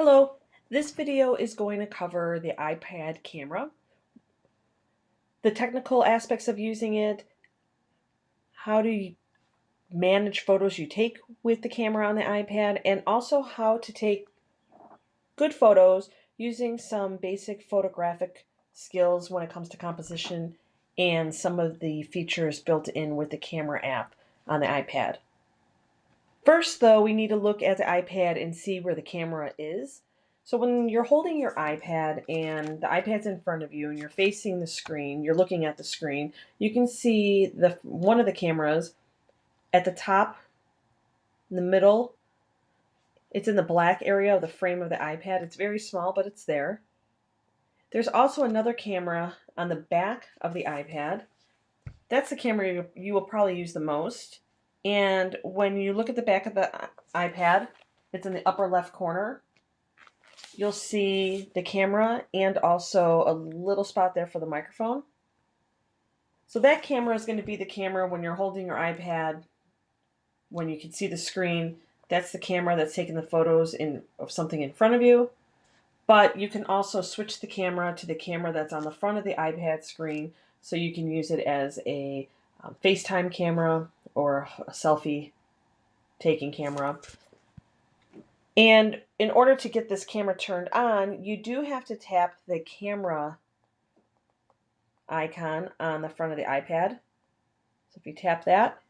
Hello, this video is going to cover the iPad camera, the technical aspects of using it, how to manage photos you take with the camera on the iPad, and also how to take good photos using some basic photographic skills when it comes to composition and some of the features built in with the camera app on the iPad. First, though, we need to look at the iPad and see where the camera is. So when you're holding your iPad and the iPad's in front of you and you're facing the screen, you're looking at the screen, you can see one of the cameras at the top, in the middle. It's in the black area of the frame of the iPad. It's very small, but it's there. There's also another camera on the back of the iPad. That's the camera you will probably use the most. And when you look at the back of the iPad, it's in the upper left corner. You'll see the camera and also a little spot there for the microphone. So that camera is going to be the camera when you're holding your iPad, when you can see the screen. That's the camera that's taking the photos of something in front of you. But you can also switch the camera to the camera that's on the front of the iPad screen, so you can use it as a FaceTime camera or a selfie taking camera. And in order to get this camera turned on, you do have to tap the camera icon on the front of the iPad. So if you tap that,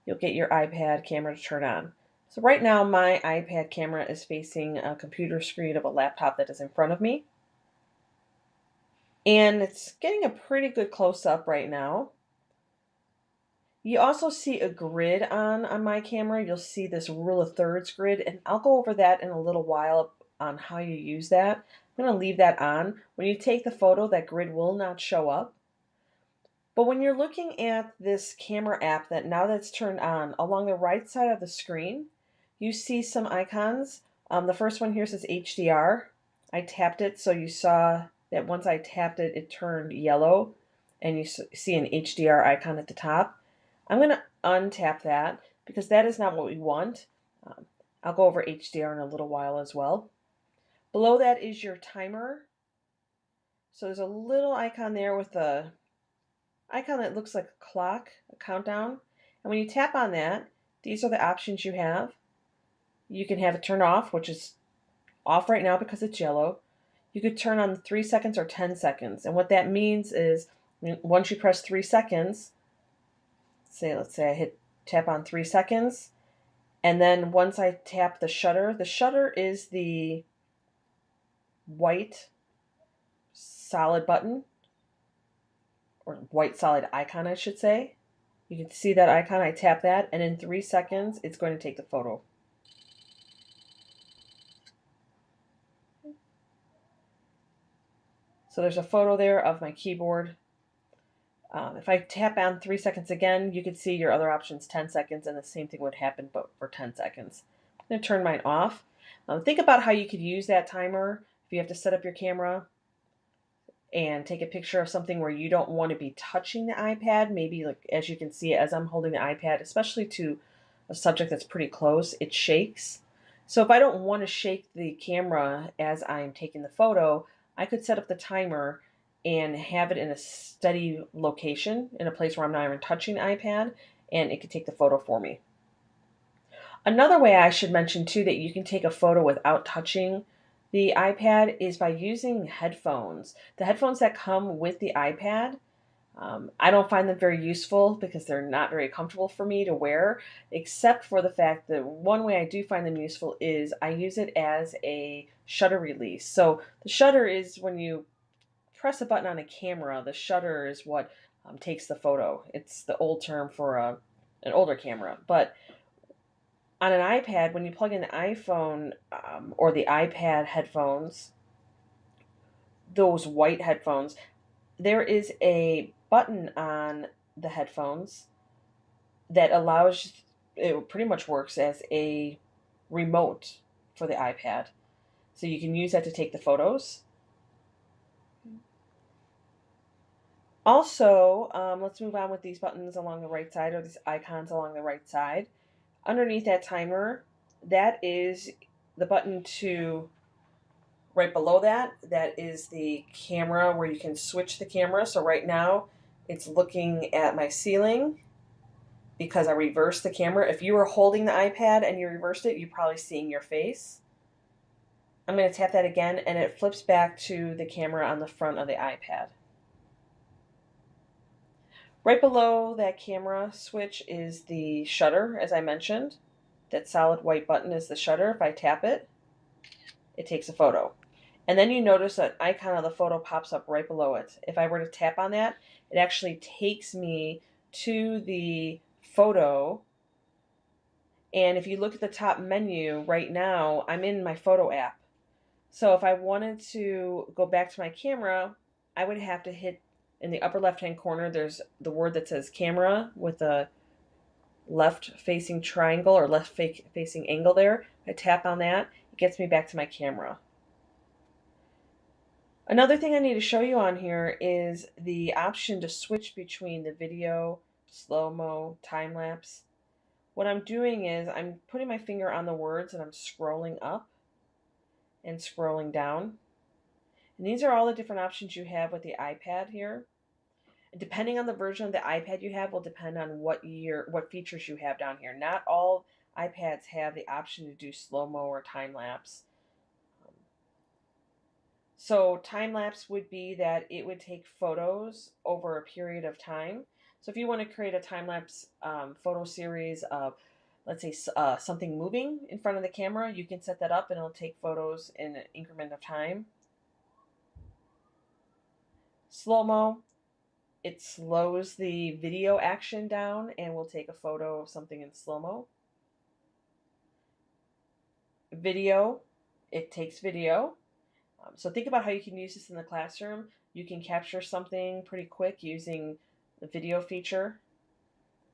you'll get your iPad camera to turn on. So right now my iPad camera is facing a computer screen of a laptop that is in front of me. And it's getting a pretty good close-up right now. You also see a grid on my camera. You'll see this rule of thirds grid, and I'll go over that in a little while on how you use that. I'm going to leave that on. When you take the photo, that grid will not show up. But when you're looking at this camera app that's turned on, along the right side of the screen, you see some icons. The first one here says HDR. I tapped it, so you saw that once I tapped it, it turned yellow, and you see an HDR icon at the top. I'm going to untap that because that is not what we want. I'll go over HDR in a little while as well. Below that is your timer. So there's a little icon there with a icon that looks like a clock, a countdown. And when you tap on that, these are the options you have. You can have it turned off, which is off right now because it's yellow. You could turn on 3 seconds or 10 seconds. And what that means is once you press 3 seconds, let's say I tap on 3 seconds, and then once I tap the shutter is the white solid button, or white solid icon, I should say. You can see that icon. I tap that, and in 3 seconds, it's going to take the photo. So there's a photo there of my keyboard. If I tap on 3 seconds again, you can see your other options 10 seconds, and the same thing would happen, but for 10 seconds. I'm going to turn mine off. Think about how you could use that timer if you have to set up your camera and take a picture of something where you don't want to be touching the iPad. Maybe, like, as you can see, as I'm holding the iPad, especially to a subject that's pretty close, it shakes. So if I don't want to shake the camera as I'm taking the photo, I could set up the timer and have it in a steady location, in a place where I'm not even touching the iPad, and it could take the photo for me. Another way I should mention too that you can take a photo without touching the iPad is by using headphones. The headphones that come with the iPad, I don't find them very useful because they're not very comfortable for me to wear, except for the fact that one way I do find them useful is I use it as a shutter release. So the shutter is when you press a button on a camera, the shutter is what takes the photo. It's the old term for an older camera. But on an iPad, when you plug in the iPhone or the iPad headphones, those white headphones, there is a button on the headphones that allows, it pretty much works as a remote for the iPad. So you can use that to take the photos. Also, let's move on with these buttons along the right side, or these icons along the right side. Underneath that timer, that is the button to right below that, that is the camera where you can switch the camera. So right now it's looking at my ceiling because I reversed the camera. If you were holding the iPad and you reversed it, you're probably seeing your face. I'm going to tap that again and it flips back to the camera on the front of the iPad. Right below that camera switch is the shutter, as I mentioned. That solid white button is the shutter. If I tap it, it takes a photo. And then you notice an icon of the photo pops up right below it. If I were to tap on that, it actually takes me to the photo. And if you look at the top menu right now, I'm in my photo app. So if I wanted to go back to my camera, I would have to hit in the upper left hand corner, there's the word that says camera with a left facing triangle or left facing angle there. I tap on that, it gets me back to my camera. Another thing I need to show you on here is the option to switch between the video, slow-mo, time-lapse. What I'm doing is I'm putting my finger on the words and I'm scrolling up and scrolling down. And these are all the different options you have with the iPad here. And depending on the version of the iPad you have will depend on what features you have down here. Not all iPads have the option to do slow-mo or time-lapse. So time lapse would be that it would take photos over a period of time. So if you want to create a time lapse photo series of, let's say, something moving in front of the camera, you can set that up and it'll take photos in an increment of time. Slow-mo, it slows the video action down and will take a photo of something in slow-mo. Video, it takes video. So think about how you can use this in the classroom. You can capture something pretty quick using the video feature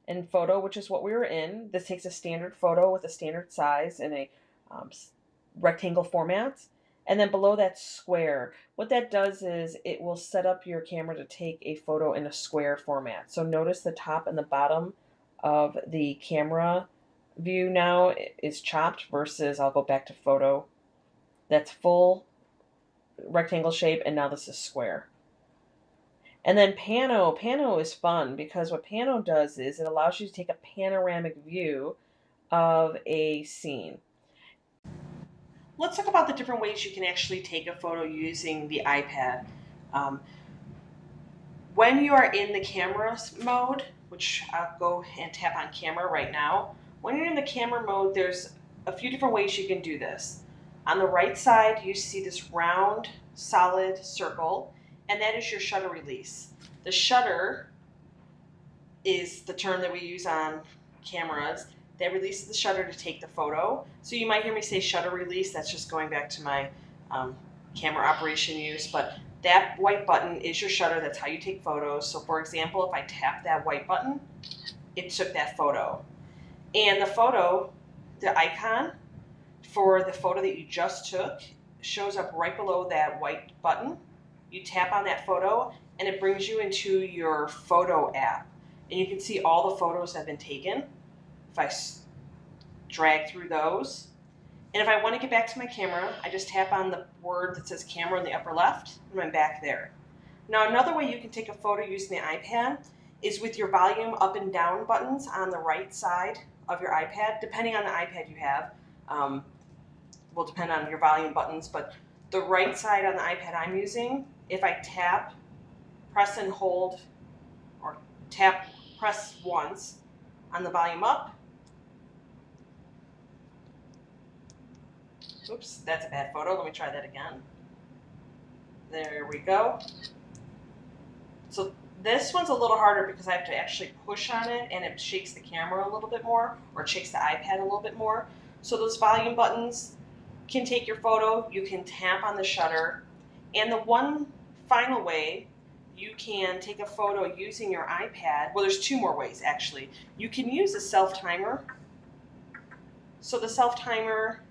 and photo, which is what we were in. This takes a standard photo with a standard size in a rectangle format. And then below that square, what that does is it will set up your camera to take a photo in a square format. So notice the top and the bottom of the camera view now is chopped versus, I'll go back to photo, that's full rectangle shape, and now this is square. And then pano is fun because what pano does is it allows you to take a panoramic view of a scene. Let's talk about the different ways you can actually take a photo using the iPad. Um, when you are in the camera mode, which I'll go and tap on camera right now, when you're in the camera mode, there's a few different ways you can do this. On the right side, you see this round, solid circle, and that is your shutter release. The shutter is the term that we use on cameras that releases the shutter to take the photo. So you might hear me say shutter release. That's just going back to my camera operation use. But that white button is your shutter. That's how you take photos. So for example, if I tap that white button, it took that photo. And the photo, the icon for the photo that you just took shows up right below that white button. You tap on that photo and it brings you into your photo app. And you can see all the photos that have been taken. If I drag through those. And if I want to get back to my camera, I just tap on the word that says camera in the upper left, and I'm back there. Now another way you can take a photo using the iPad is with your volume up and down buttons on the right side of your iPad, depending on the iPad you have. Will depend on your volume buttons, but the right side on the iPad I'm using, if I tap, press and hold, or tap, press once on the volume up. Oops, that's a bad photo. Let me try that again. There we go. So this one's a little harder because I have to actually push on it and it shakes the camera a little bit more, or it shakes the iPad a little bit more. So those volume buttons can take your photo. You can tap on the shutter. And the one final way you can take a photo using your iPad, well, there's two more ways actually. You can use a self-timer. So the self-timer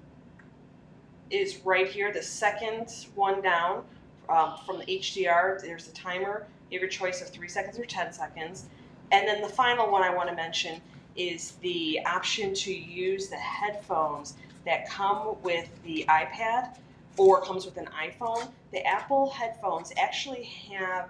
is right here, the second one down from the HDR. There's a timer. You have your choice of 3 seconds or 10 seconds. And then the final one I want to mention is the option to use the headphones that come with the iPad or comes with an iPhone, the Apple headphones actually have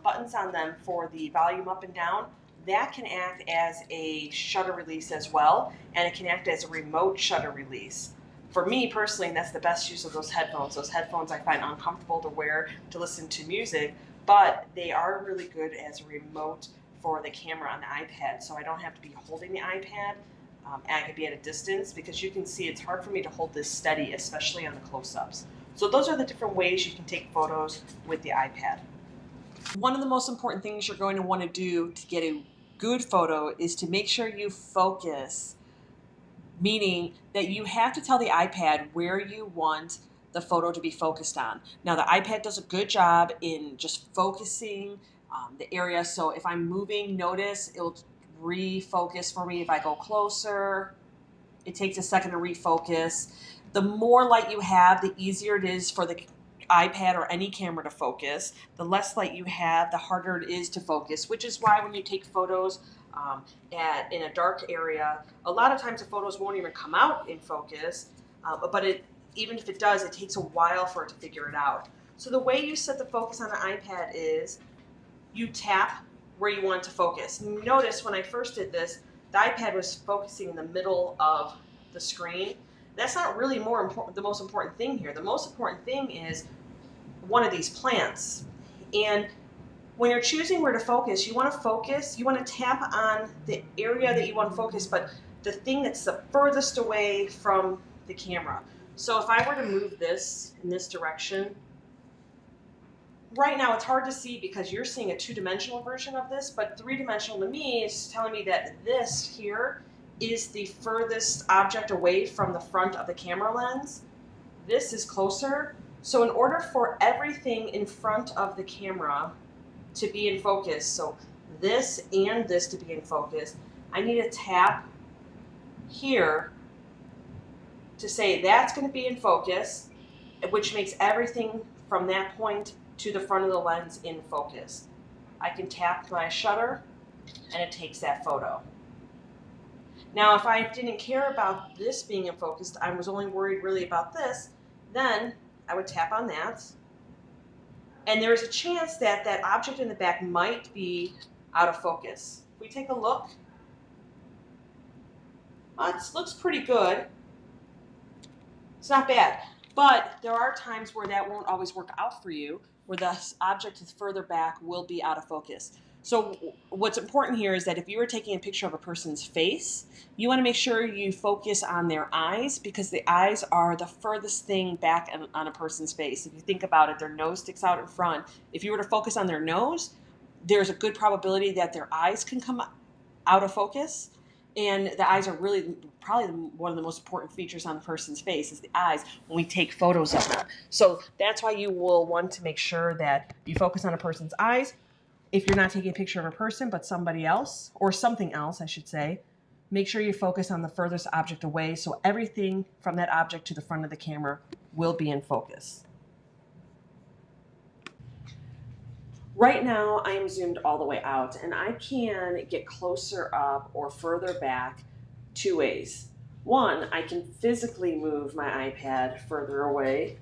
buttons on them for the volume up and down. That can act as a shutter release as well, and it can act as a remote shutter release. For me personally, that's the best use of those headphones. Those headphones I find uncomfortable to wear to listen to music, but they are really good as a remote for the camera on the iPad, so I don't have to be holding the iPad. I could be at a distance because you can see it's hard for me to hold this steady, especially on the close-ups. So those are the different ways you can take photos with the iPad. One of the most important things you're going to want to do to get a good photo is to make sure you focus, meaning that you have to tell the iPad where you want the photo to be focused on. Now the iPad does a good job in just focusing the area. So if I'm moving, notice it'll refocus for me. If I go closer, it takes a second to refocus. The more light you have, the easier it is for the iPad or any camera to focus. The less light you have, the harder it is to focus, which is why when you take photos in a dark area, a lot of times the photos won't even come out in focus, but even if it does, it takes a while for it to figure it out. So the way you set the focus on the iPad is you tap where you want to focus. Notice when I first did this, the iPad was focusing in the middle of the screen. That's not really the most important thing here. The most important thing is one of these plants. And when you're choosing where to focus, you want to tap on the area that you want to focus, but the thing that's the furthest away from the camera. So if I were to move this in this direction, right now it's hard to see because you're seeing a two-dimensional version of this, but three-dimensional to me is telling me that this here is the furthest object away from the front of the camera lens. This is closer. So in order for everything in front of the camera to be in focus, so this and this to be in focus, I need to tap here to say that's going to be in focus, which makes everything from that point to the front of the lens in focus. I can tap my shutter and it takes that photo. Now if I didn't care about this being in focus, I was only worried really about this, then I would tap on that. And there's a chance that that object in the back might be out of focus. If we take a look, it looks pretty good. It's not bad. But there are times where that won't always work out for you, where the object is further back will be out of focus. So what's important here is that if you were taking a picture of a person's face, you want to make sure you focus on their eyes because the eyes are the furthest thing back on a person's face. If you think about it, their nose sticks out in front. If you were to focus on their nose, there's a good probability that their eyes can come out of focus. And the eyes are really probably one of the most important features on a person's face is the eyes when we take photos of them. So that's why you will want to make sure that you focus on a person's eyes. If you're not taking a picture of a person, but somebody else, or something else, I should say, make sure you focus on the furthest object away so everything from that object to the front of the camera will be in focus. Right now, I am zoomed all the way out, and I can get closer up or further back two ways. One, I can physically move my iPad further away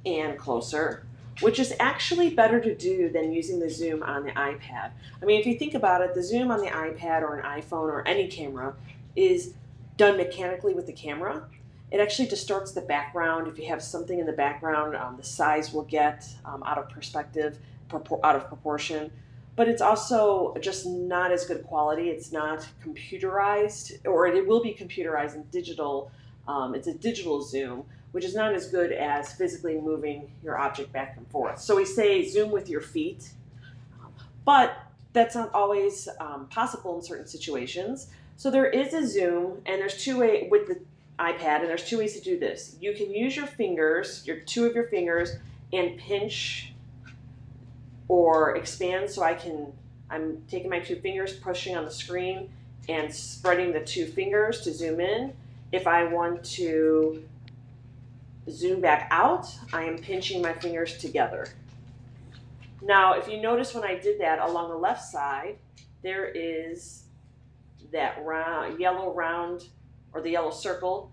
and closer, which is actually better to do than using the zoom on the iPad. I mean, if you think about it, the zoom on the iPad or an iPhone or any camera is done mechanically with the camera. It actually distorts the background. If you have something in the background, the size will get out of perspective, out of proportion. But it's also just not as good quality. It's not computerized, or it will be computerized in digital. It's a digital zoom, which is not as good as physically moving your object back and forth. So we say zoom with your feet, but that's not always possible in certain situations. So there is a zoom, and there's two ways with the iPad, and there's two ways to do this. You can use your fingers, two of your fingers, and pinch or expand. So I'm taking my two fingers, pushing on the screen, and spreading the two fingers to zoom in. If I want to zoom back out, I am pinching my fingers together. Now, if you notice when I did that along the left side, there is that yellow round or the yellow circle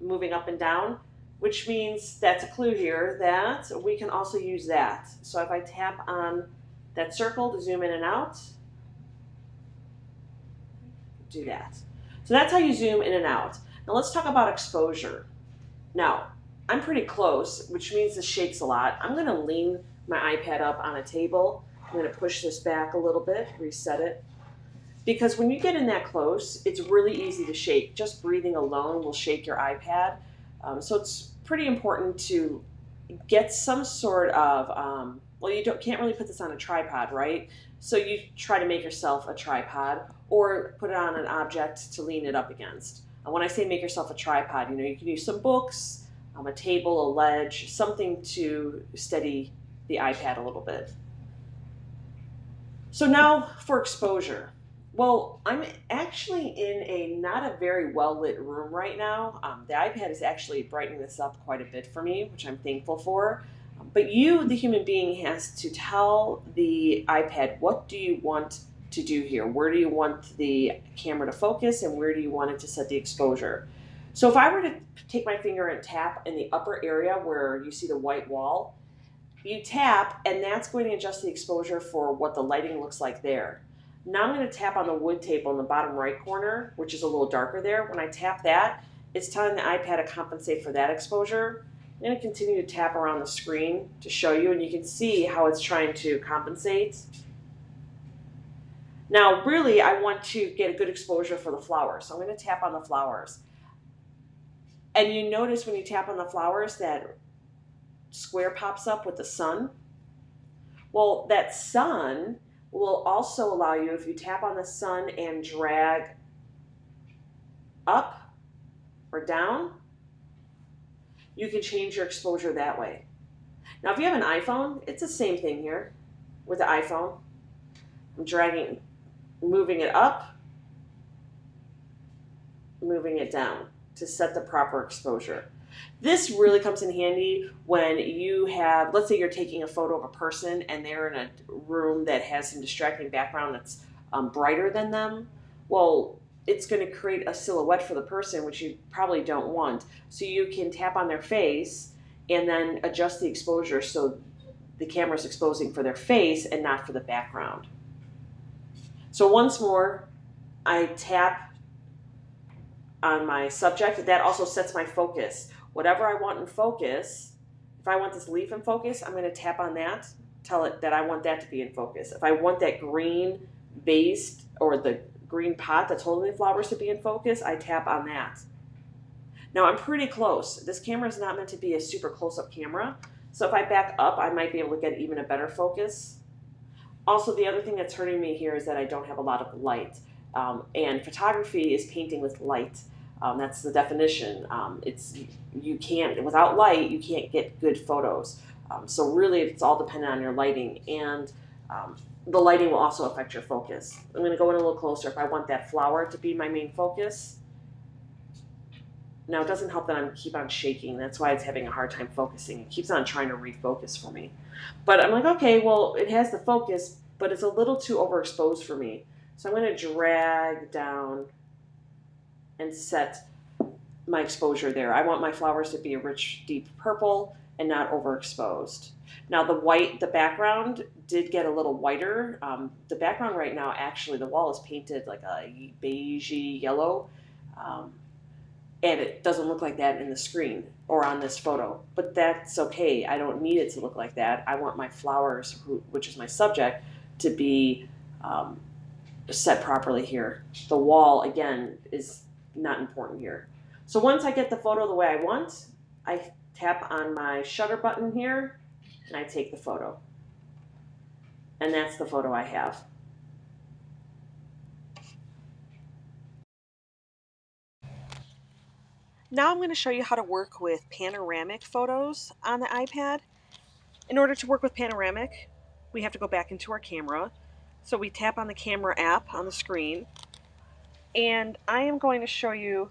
moving up and down, which means that's a clue here that we can also use that. So if I tap on that circle to zoom in and out, do that. So that's how you zoom in and out. Now let's talk about exposure. Now, I'm pretty close, which means this shakes a lot. I'm going to lean my iPad up on a table. I'm going to push this back a little bit, reset it. Because when you get in that close, it's really easy to shake. Just breathing alone will shake your iPad. So it's pretty important to get some sort of, well, you can't really put this on a tripod, right? So you try to make yourself a tripod or put it on an object to lean it up against. When I say make yourself a tripod, you can use some books, a table, a ledge, something to steady the iPad a little bit. So now for exposure. Well, I'm actually in a not a very well lit room right now. The iPad is actually brightening this up quite a bit for me, which I'm thankful for. But you, the human being, has to tell the iPad, what do you want to do here? Where do you want the camera to focus, and where do you want it to set the exposure? So if I were to take my finger and tap in the upper area where you see the white wall, you tap, and that's going to adjust the exposure for what the lighting looks like there. Now I'm going to tap on the wood table in the bottom right corner, which is a little darker there. When I tap that, it's telling the iPad to compensate for that exposure. I'm going to continue to tap around the screen to show you, and you can see how it's trying to compensate. Now, really, I want to get a good exposure for the flowers, so I'm going to tap on the flowers. And you notice when you tap on the flowers that square pops up with the sun. Well, that sun will also allow you, if you tap on the sun and drag up or down, you can change your exposure that way. Now, if you have an iPhone, it's the same thing here with the iPhone. I'm dragging, moving it up, moving it down to set the proper exposure. This really comes in handy when you have, let's say you're taking a photo of a person and they're in a room that has some distracting background that's brighter than them. Well, it's going to create a silhouette for the person, which you probably don't want. So you can tap on their face and then adjust the exposure so the camera's exposing for their face and not for the background. So once more, I tap on my subject. That also sets my focus. Whatever I want in focus, if I want this leaf in focus, I'm going to tap on that, tell it that I want that to be in focus. If I want that green vase or the green pot that's holding the flowers to be in focus, I tap on that. Now I'm pretty close. This camera is not meant to be a super close-up camera, so if I back up, I might be able to get even a better focus. Also, the other thing that's hurting me here is that I don't have a lot of light, and photography is painting with light. That's the definition. You can't, without light, you can't get good photos. So really, it's all dependent on your lighting, and the lighting will also affect your focus. I'm going to go in a little closer. If I want that flower to be my main focus. Now, it doesn't help that I keep on shaking. That's why it's having a hard time focusing. It keeps on trying to refocus for me. But I'm like, okay, well, it has the focus, but it's a little too overexposed for me. So I'm going to drag down and set my exposure there. I want my flowers to be a rich, deep purple and not overexposed. Now the background did get a little whiter. The background right now, actually, the wall is painted like a beigey yellow. And it doesn't look like that in the screen or on this photo. But that's okay. I don't need it to look like that. I want my flowers, which is my subject, to be set properly here. The wall, again, is not important here. So once I get the photo the way I want, I tap on my shutter button here, and I take the photo. And that's the photo I have. Now I'm going to show you how to work with panoramic photos on the iPad. In order to work with panoramic, we have to go back into our camera. So we tap on the camera app on the screen. And I am going to show you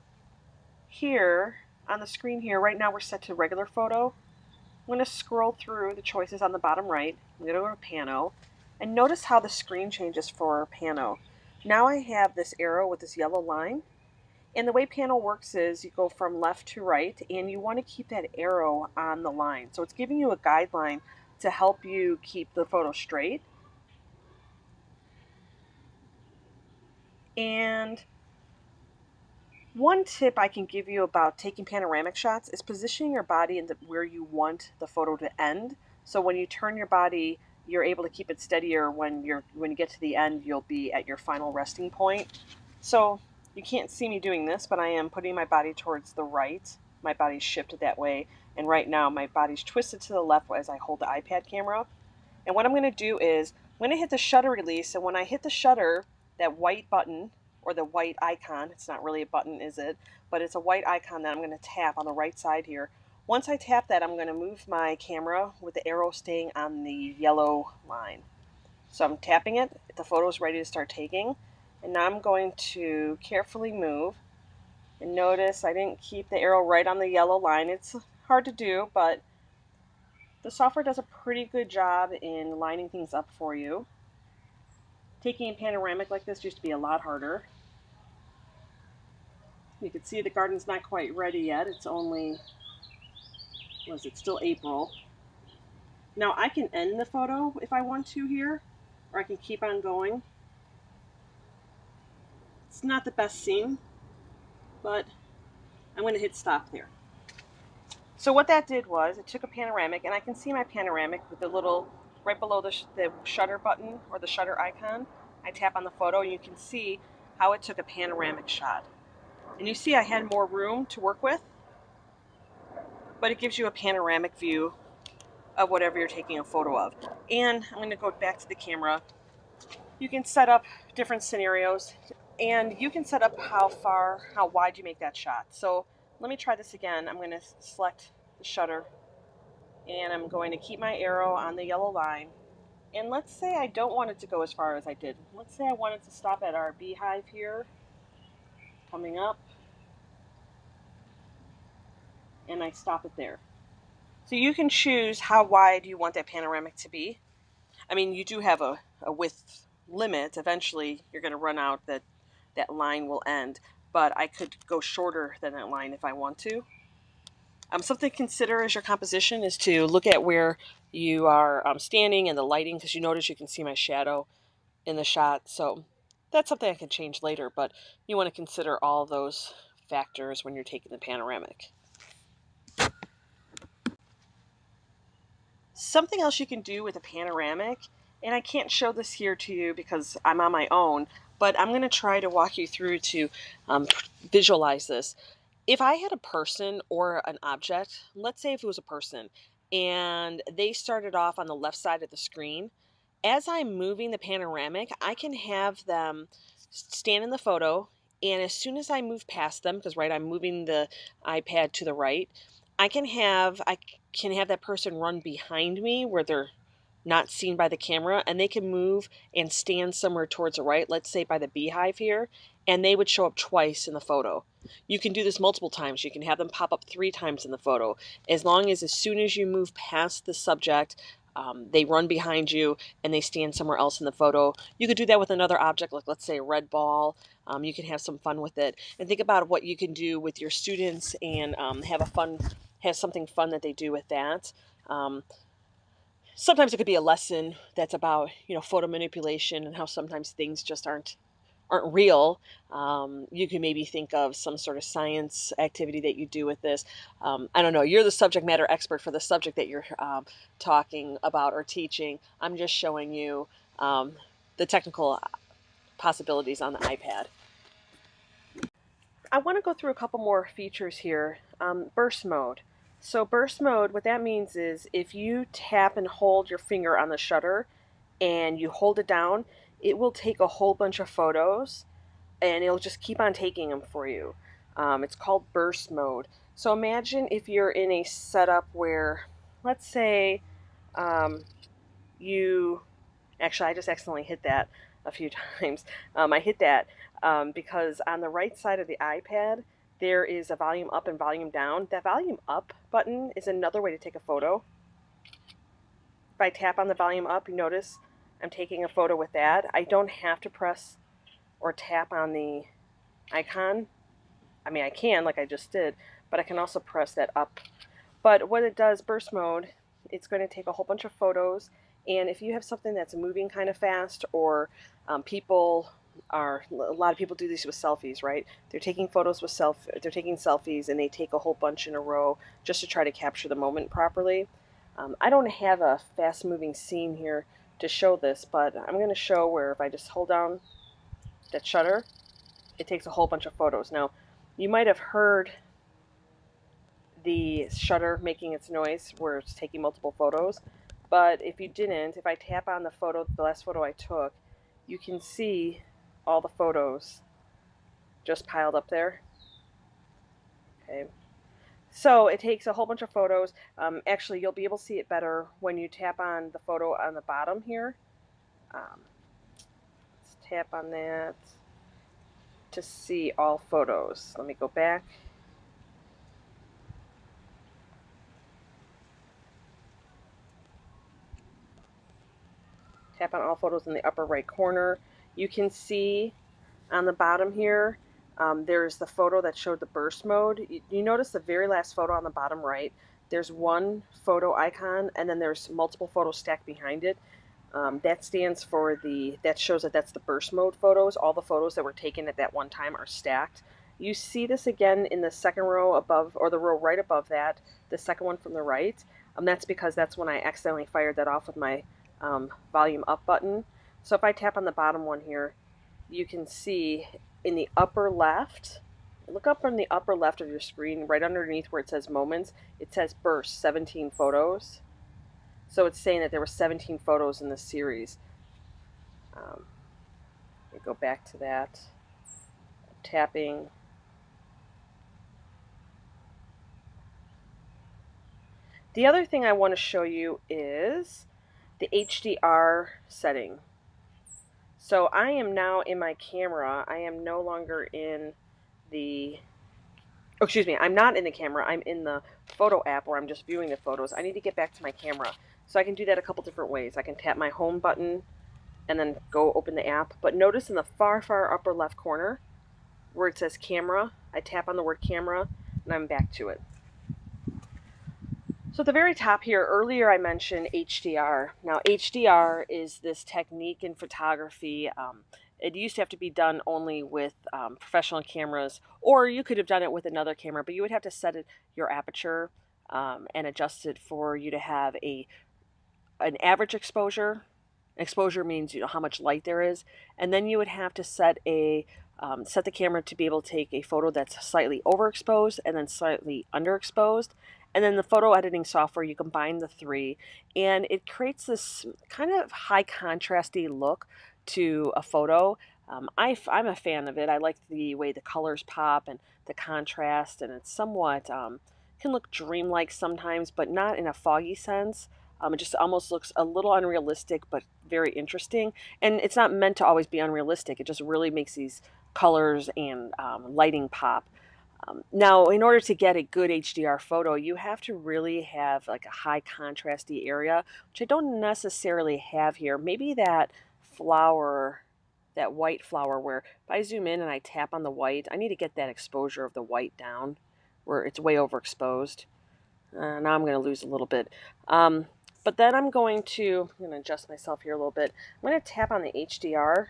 here on the screen here. Right now we're set to regular photo. I'm going to scroll through the choices on the bottom right. I'm going to go to Pano. And notice how the screen changes for Pano. Now I have this arrow with this yellow line. And the way panel works is you go from left to right, and you want to keep that arrow on the line. So it's giving you a guideline to help you keep the photo straight. And one tip I can give you about taking panoramic shots is positioning your body into where you want the photo to end. So when you turn your body, you're able to keep it steadier. When you get to the end, you'll be at your final resting point. So you can't see me doing this, but I am putting my body towards the right. My body's shifted that way, and right now my body's twisted to the left as I hold the iPad camera. And what I'm going to do is I'm going to hit the shutter release, and when I hit the shutter, that white button or the white icon, it's not really a button, is it? But it's a white icon that I'm going to tap on the right side here. Once I tap that, I'm going to move my camera with the arrow staying on the yellow line. So I'm tapping it, the photo is ready to start taking, and now I'm going to carefully move. And notice I didn't keep the arrow right on the yellow line. It's hard to do, but the software does a pretty good job in lining things up for you. Taking a panoramic like this used to be a lot harder. You can see the garden's not quite ready yet. It's only, still April. Now I can end the photo if I want to here, or I can keep on going. It's not the best scene, but I'm going to hit stop there. So what that did was it took a panoramic, and I can see my panoramic with the little, right below the shutter button or the shutter icon. I tap on the photo and you can see how it took a panoramic shot. And you see I had more room to work with, but it gives you a panoramic view of whatever you're taking a photo of. And I'm going to go back to the camera. You can set up different scenarios, and you can set up how wide you make that shot. So let me try this again. I'm going to select the shutter, and I'm going to keep my arrow on the yellow line. And let's say I don't want it to go as far as I did. Let's say I wanted to stop at our beehive here, coming up, and I stop it there. So you can choose how wide you want that panoramic to be. I mean, you do have a width limit. Eventually, you're going to run out, that line will end. But I could go shorter than that line if I want to. Something to consider as your composition is to look at where you are standing and the lighting, because you notice you can see my shadow in the shot. So that's something I can change later, but you want to consider all those factors when you're taking the panoramic. Something else you can do with a panoramic, and I can't show this here to you because I'm on my own, but I'm going to try to walk you through to visualize this. If I had a person or an object, let's say if it was a person, and they started off on the left side of the screen, as I'm moving the panoramic, I can have them stand in the photo, and as soon as I move past them, because I'm moving the iPad to the right, I can have that person run behind me where they're not seen by the camera, and they can move and stand somewhere towards the right, let's say by the beehive here, and they would show up twice in the photo. You can do this multiple times. You can have them pop up 3 times in the photo. As soon as you move past the subject, they run behind you and they stand somewhere else in the photo. You could do that with another object, like let's say a red ball. You can have some fun with it, and think about what you can do with your students and have something fun that they do with that. Sometimes it could be a lesson that's about photo manipulation and how sometimes things just aren't real. You can maybe think of some sort of science activity that you do with this. I don't know. You're the subject matter expert for the subject that you're talking about or teaching. I'm just showing you the technical possibilities on the iPad. I want to go through a couple more features here. Burst mode. So burst mode, what that means is if you tap and hold your finger on the shutter and you hold it down, it will take a whole bunch of photos and it'll just keep on taking them for you. It's called burst mode. So imagine if you're in a setup where, let's say, I just accidentally hit that a few times. I hit that because on the right side of the iPad, there is a volume up and volume down. That volume up button is another way to take a photo. If I tap on the volume up, you notice I'm taking a photo with that. I don't have to press or tap on the icon I mean, I can, like I just did, but I can also press that up. But what it does, burst mode, it's going to take a whole bunch of photos. And if you have something that's moving kind of fast, or people are, a lot of people do this with selfies, right? They're taking photos with they're taking selfies, and they take a whole bunch in a row just to try to capture the moment properly. I don't have a fast moving scene here to show this, but I'm going to show where if I just hold down that shutter, it takes a whole bunch of photos. Now, you might have heard the shutter making its noise where it's taking multiple photos, but if you didn't, if I tap on the photo, the last photo I took, you can see all the photos just piled up there. Okay, so it takes a whole bunch of photos. Actually, you'll be able to see it better when you tap on the photo on the bottom here. Let's tap on that to see all photos. Let me go back. Tap on all photos in the upper right corner. You can see on the bottom here, there's the photo that showed the burst mode. You notice the very last photo on the bottom right, there's one photo icon, and then there's multiple photos stacked behind it. That stands for that shows that that's the burst mode photos. All the photos that were taken at that one time are stacked. You see this again in the second row above, or the row right above that, the second one from the right. That's because that's when I accidentally fired that off with my volume up button. So if I tap on the bottom one here, you can see in the upper left, look up from the upper left of your screen, right underneath where it says moments, it says burst, 17 photos. So it's saying that there were 17 photos in this series. Let me go back to that. Tapping. The other thing I want to show you is the HDR setting. So I am now in my camera. I am no longer in the, oh, excuse me, I'm not in the camera. I'm in the photo app where I'm just viewing the photos. I need to get back to my camera. So I can do that a couple different ways. I can tap my home button and then go open the app. But notice in the far, far upper left corner where it says camera, I tap on the word camera and I'm back to it. So at the very top here, earlier I mentioned HDR. Now HDR is this technique in photography. It used to have to be done only with professional cameras, or you could have done it with another camera, but you would have to set your aperture and adjust it for you to have an average exposure. Exposure means how much light there is, and then you would have to set the camera to be able to take a photo that's slightly overexposed and then slightly underexposed. And then the photo editing software, you combine the three, and it creates this kind of high contrasty look to a photo. I'm a fan of it. I like the way the colors pop and the contrast, and it's somewhat can look dreamlike sometimes, but not in a foggy sense. It just almost looks a little unrealistic, but very interesting. And it's not meant to always be unrealistic. It just really makes these colors and lighting pop. Now, in order to get a good HDR photo, you have to really have like a high contrasty area, which I don't necessarily have here. Maybe that flower, that white flower, where if I zoom in and I tap on the white, I need to get that exposure of the white down where it's way overexposed. Now I'm going to lose a little bit. But then I'm going to adjust myself here a little bit. I'm going to tap on the HDR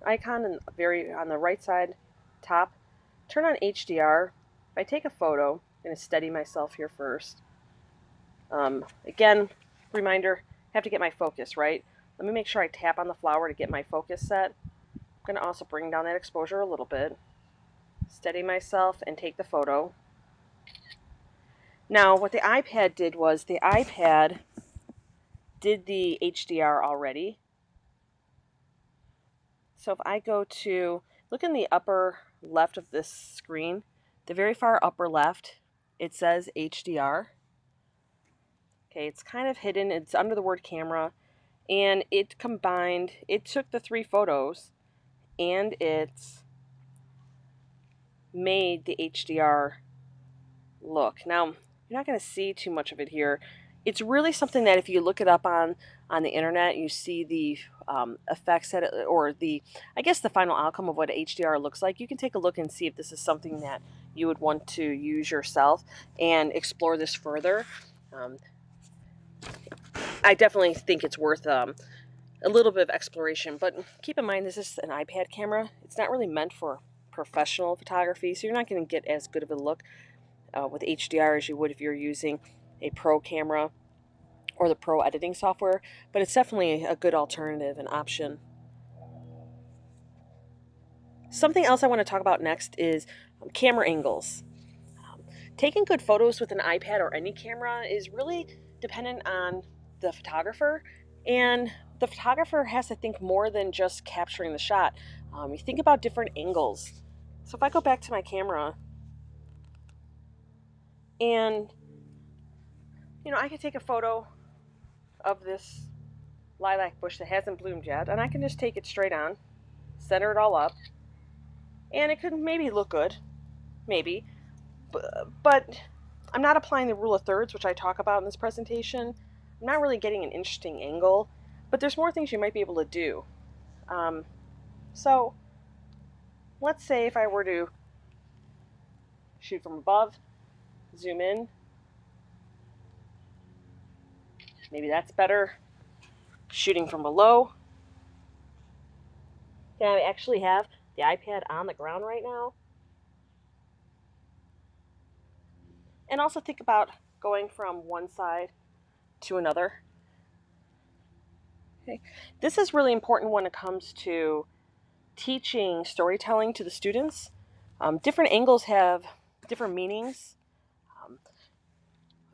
icon on the right side top. Turn on HDR. If I take a photo, I'm going to steady myself here first. Again, reminder, I have to get my focus right. Let me make sure I tap on the flower to get my focus set. I'm going to also bring down that exposure a little bit. Steady myself and take the photo. Now, what the iPad did was the iPad did the HDR already. So if I go to, look in the upper left of this screen, the very far upper left, it says HDR. Okay, it's kind of hidden. It's under the word camera. And it took the three photos and it made the HDR look. Now, you're not going to see too much of it here. It's really something that if you look it up on the internet, you see the effects or I guess the final outcome of what HDR looks like. You can take a look and see if this is something that you would want to use yourself and explore this further. Um, I definitely think it's worth a little bit of exploration, but keep in mind this is an iPad camera. It's not really meant for professional photography, so you're not going to get as good of a look with HDR as you would if you're using a pro camera or the pro editing software, but it's definitely a good alternative and option. Something else I want to talk about next is camera angles. Taking good photos with an iPad or any camera is really dependent on the photographer, and the photographer has to think more than just capturing the shot. You think about different angles. So if I go back to my camera, and I can take a photo of this lilac bush that hasn't bloomed yet, and I can just take it straight on, center it all up, and it could maybe look good, maybe, but I'm not applying the rule of thirds, which I talk about in this presentation. I'm not really getting an interesting angle, but there's more things you might be able to do. So let's say if I were to shoot from above, zoom in, maybe that's better. Shooting from below, can I actually have the iPad on the ground right now? And also think about going from one side to another. Okay. This is really important when it comes to teaching storytelling to the students. Different angles have different meanings.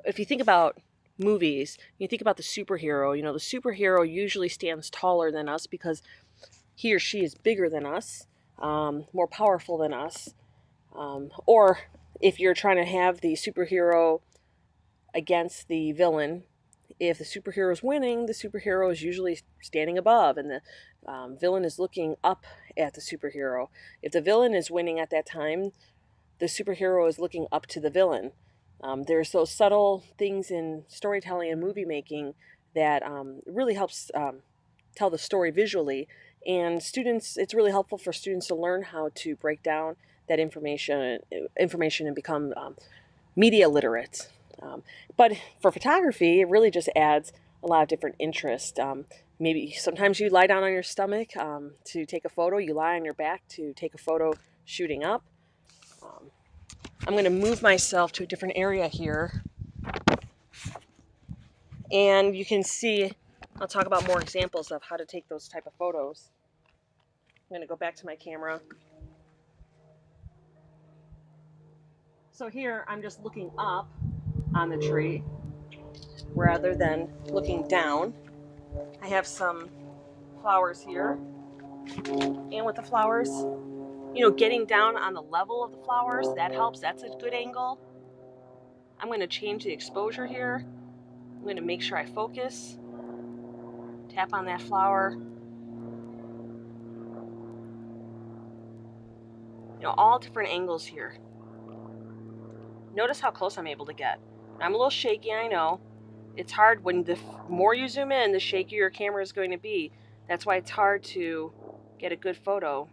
If you think about movies, you think about the superhero, the superhero usually stands taller than us because he or she is bigger than us, more powerful than us. Or if you're trying to have the superhero against the villain, if the superhero is winning, the superhero is usually standing above and the villain is looking up at the superhero. If the villain is winning at that time, the superhero is looking up to the villain. There's those subtle things in storytelling and movie making that really helps tell the story visually. And students, it's really helpful for students to learn how to break down that information and become media literate. But for photography, it really just adds a lot of different interest. Maybe sometimes you lie down on your stomach to take a photo. You lie on your back to take a photo shooting up. I'm going to move myself to a different area here. And you can see, I'll talk about more examples of how to take those type of photos. I'm going to go back to my camera. So here I'm just looking up on the tree rather than looking down. I have some flowers here. And with the flowers, getting down on the level of the flowers, that helps. That's a good angle. I'm going to change the exposure here. I'm going to make sure I focus. Tap on that flower. All different angles here. Notice how close I'm able to get. I'm a little shaky, I know. It's hard when the more you zoom in, the shakier your camera is going to be. That's why it's hard to get a good photo.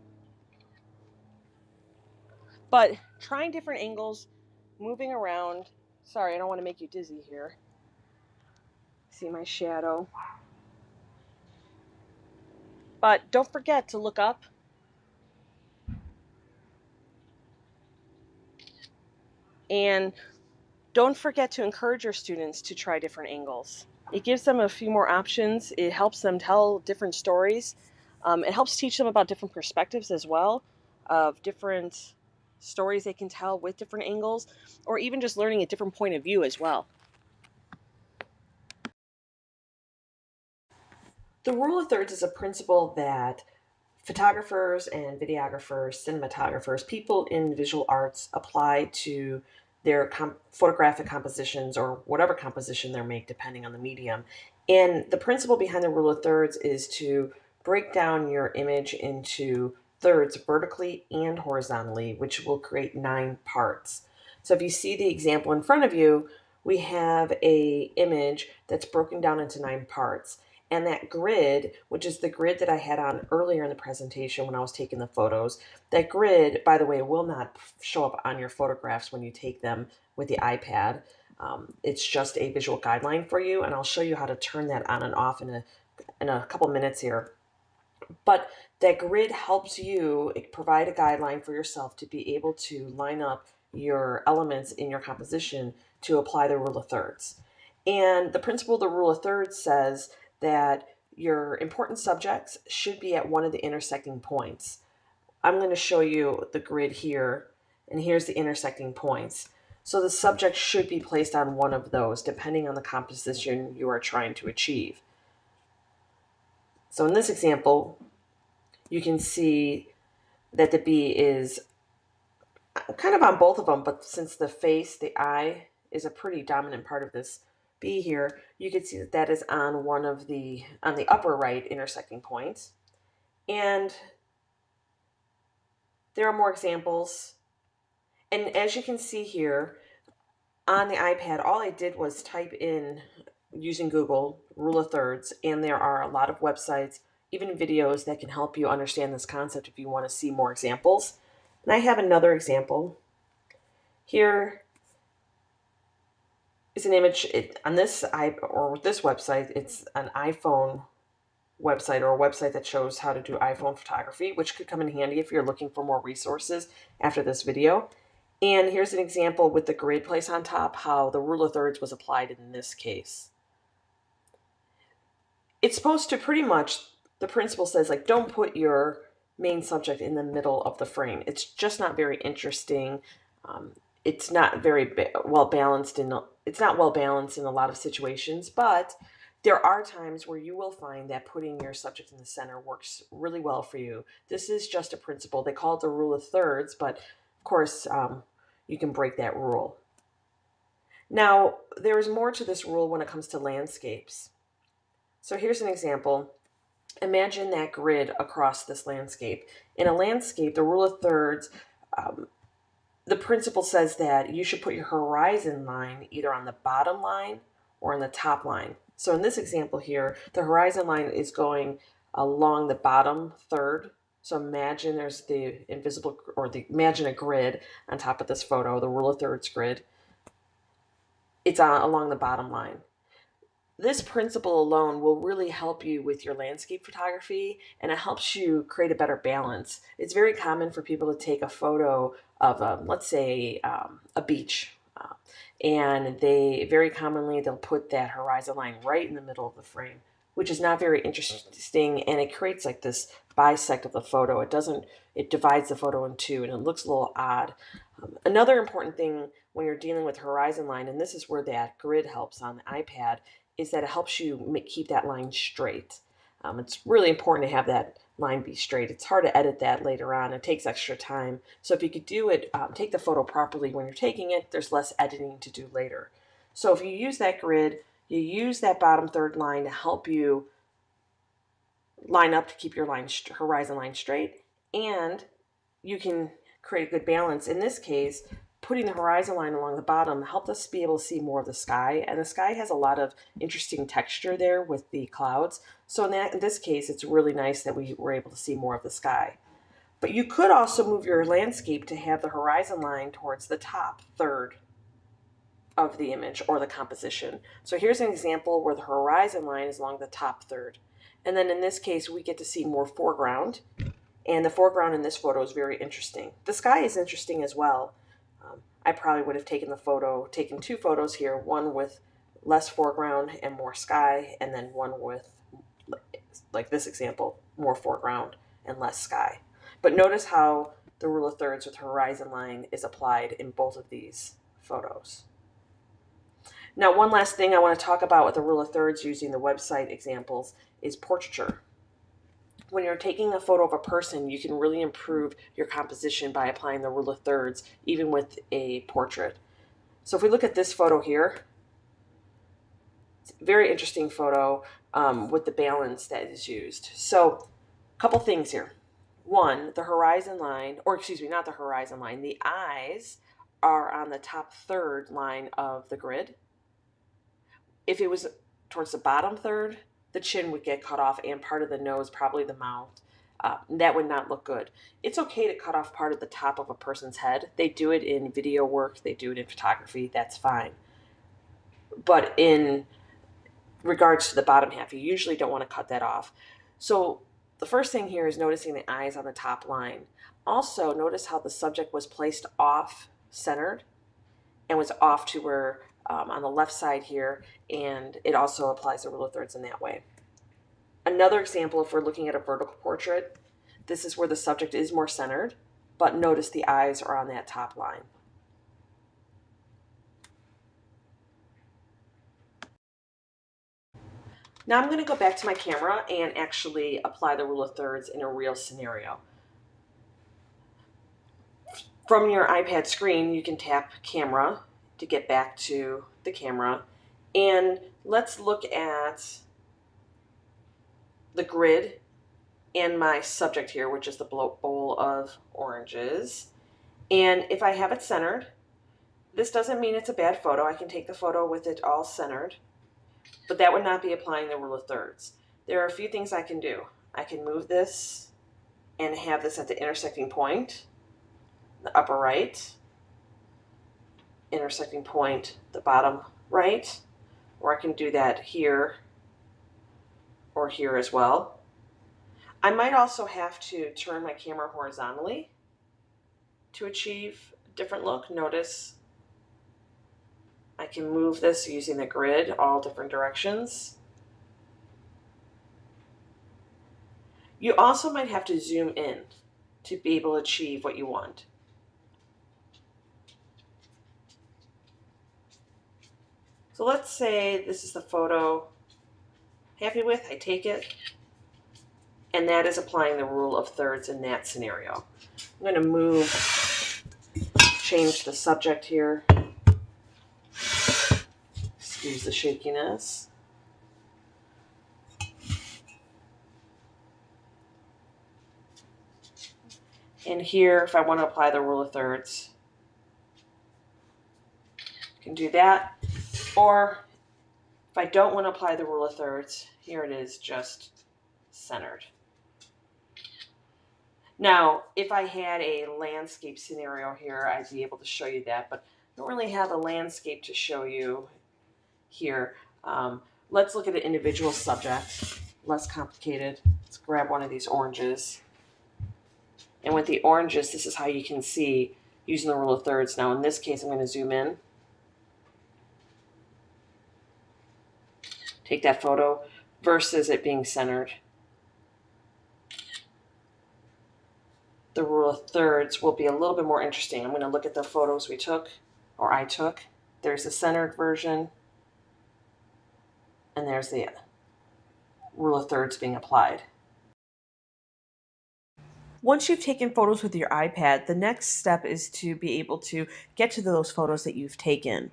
But trying different angles, moving around. Sorry, I don't want to make you dizzy here. See my shadow. But don't forget to look up. And don't forget to encourage your students to try different angles. It gives them a few more options. It helps them tell different stories. It helps teach them about different perspectives as well, of different stories they can tell with different angles, or even just learning a different point of view as well. The rule of thirds is a principle that photographers and videographers, cinematographers, people in visual arts apply to their photographic compositions or whatever composition they make depending on the medium. And the principle behind the rule of thirds is to break down your image into thirds vertically and horizontally, which will create 9 parts. So if you see the example in front of you, we have a image that's broken down into 9 parts. And that grid, which is the grid that I had on earlier in the presentation when I was taking the photos, that grid, by the way, will not show up on your photographs when you take them with the iPad. It's just a visual guideline for you, and I'll show you how to turn that on and off in a couple minutes here. But that grid helps you provide a guideline for yourself to be able to line up your elements in your composition to apply the rule of thirds. And the principle of the rule of thirds says that your important subjects should be at one of the intersecting points. I'm going to show you the grid here, and here's the intersecting points. So the subject should be placed on one of those, depending on the composition you are trying to achieve. So in this example, you can see that the bee is kind of on both of them, but since the face, the eye, is a pretty dominant part of this bee here, you can see that that is on one of on the upper right intersecting points. And there are more examples. And as you can see here, on the iPad, all I did was type in, using Google, rule of thirds, and there are a lot of websites, even videos that can help you understand this concept if you want to see more examples. And I have another example. Here is an image on this website. It's an iPhone website, or a website that shows how to do iPhone photography, which could come in handy if you're looking for more resources after this video. And here's an example with the grid place on top, how the rule of thirds was applied in this case. It's supposed to pretty much, the principle says, like, don't put your main subject in the middle of the frame. It's just not very interesting. It's not very well balanced it's not well balanced in a lot of situations, but there are times where you will find that putting your subject in the center works really well for you. This is just a principle. They call it the rule of thirds, but of course, you can break that rule. Now, there is more to this rule when it comes to landscapes. So here's an example. Imagine that grid across this landscape. In a landscape, the rule of thirds, the principle says that you should put your horizon line either on the bottom line or on the top line. So in this example here, the horizon line is going along the bottom third. So imagine there's the imagine a grid on top of this photo, the rule of thirds grid. It's along the bottom line. This principle alone will really help you with your landscape photography, and it helps you create a better balance. It's very common for people to take a photo of, let's say, a beach, and very commonly they'll put that horizon line right in the middle of the frame, which is not very interesting, and it creates like this bisect of the photo. It divides the photo in two, and it looks a little odd. Another important thing when you're dealing with horizon line, and this is where that grid helps on the iPad, is that it helps you keep that line straight. It's really important to have that line be straight. It's hard to edit that later on. It takes extra time. So if you could do it, take the photo properly when you're taking it, there's less editing to do later. So if you use that grid, you use that bottom third line to help you line up to keep your horizon line straight, and you can create a good balance. In this case, putting the horizon line along the bottom helped us be able to see more of the sky, and the sky has a lot of interesting texture there with the clouds. So in this case, it's really nice that we were able to see more of the sky. But you could also move your landscape to have the horizon line towards the top third of the image or the composition. So here's an example where the horizon line is along the top third. And then in this case, we get to see more foreground, and the foreground in this photo is very interesting. The sky is interesting as well. I probably would have taken two photos here, one with less foreground and more sky, and then one with, like this example, more foreground and less sky. But notice how the rule of thirds with horizon line is applied in both of these photos. Now, one last thing I want to talk about with the rule of thirds using the website examples is portraiture. When you're taking a photo of a person, you can really improve your composition by applying the rule of thirds, even with a portrait. So if we look at this photo here, it's a very interesting photo with the balance that is used. So a couple things here. One, the horizon line, or excuse me, not the horizon line, the eyes are on the top third line of the grid. If it was towards the bottom third, the chin would get cut off and part of the nose, probably the mouth. That would not look good. It's okay to cut off part of the top of a person's head. They do it in video work, they do it in photography, that's fine. But in regards to the bottom half, you usually don't want to cut that off. So the first thing here is noticing the eyes on the top line. Also, notice how the subject was placed off centered and was off to where on the left side here, and it also applies the rule of thirds in that way. Another example, if we're looking at a vertical portrait, this is where the subject is more centered, but notice the eyes are on that top line. Now I'm going to go back to my camera and actually apply the rule of thirds in a real scenario. From your iPad screen, you can tap camera to get back to the camera. And let's look at the grid and my subject here, which is the bowl of oranges. And if I have it centered, this doesn't mean it's a bad photo. I can take the photo with it all centered, but that would not be applying the rule of thirds. There are a few things I can do. I can move this and have this at the intersecting point, the upper right, intersecting point, the bottom right, or I can do that here or here as well. I might also have to turn my camera horizontally to achieve a different look. Notice I can move this using the grid all different directions. You also might have to zoom in to be able to achieve what you want. So let's say this is the photo I'm happy with, I take it, and that is applying the rule of thirds in that scenario. I'm going to change the subject here. Excuse the shakiness. And here, if I want to apply the rule of thirds, I can do that. Or if I don't want to apply the rule of thirds, here it is, just centered. Now, if I had a landscape scenario here, I'd be able to show you that, but I don't really have a landscape to show you here. Let's look at an individual subject, less complicated. Let's grab one of these oranges. And with the oranges, this is how you can see using the rule of thirds. Now, in this case, I'm going to zoom in. Take that photo versus it being centered. The rule of thirds will be a little bit more interesting. I'm going to look at the photos we took, or I took. There's the centered version, and there's the rule of thirds being applied. Once you've taken photos with your iPad, the next step is to be able to get to those photos that you've taken.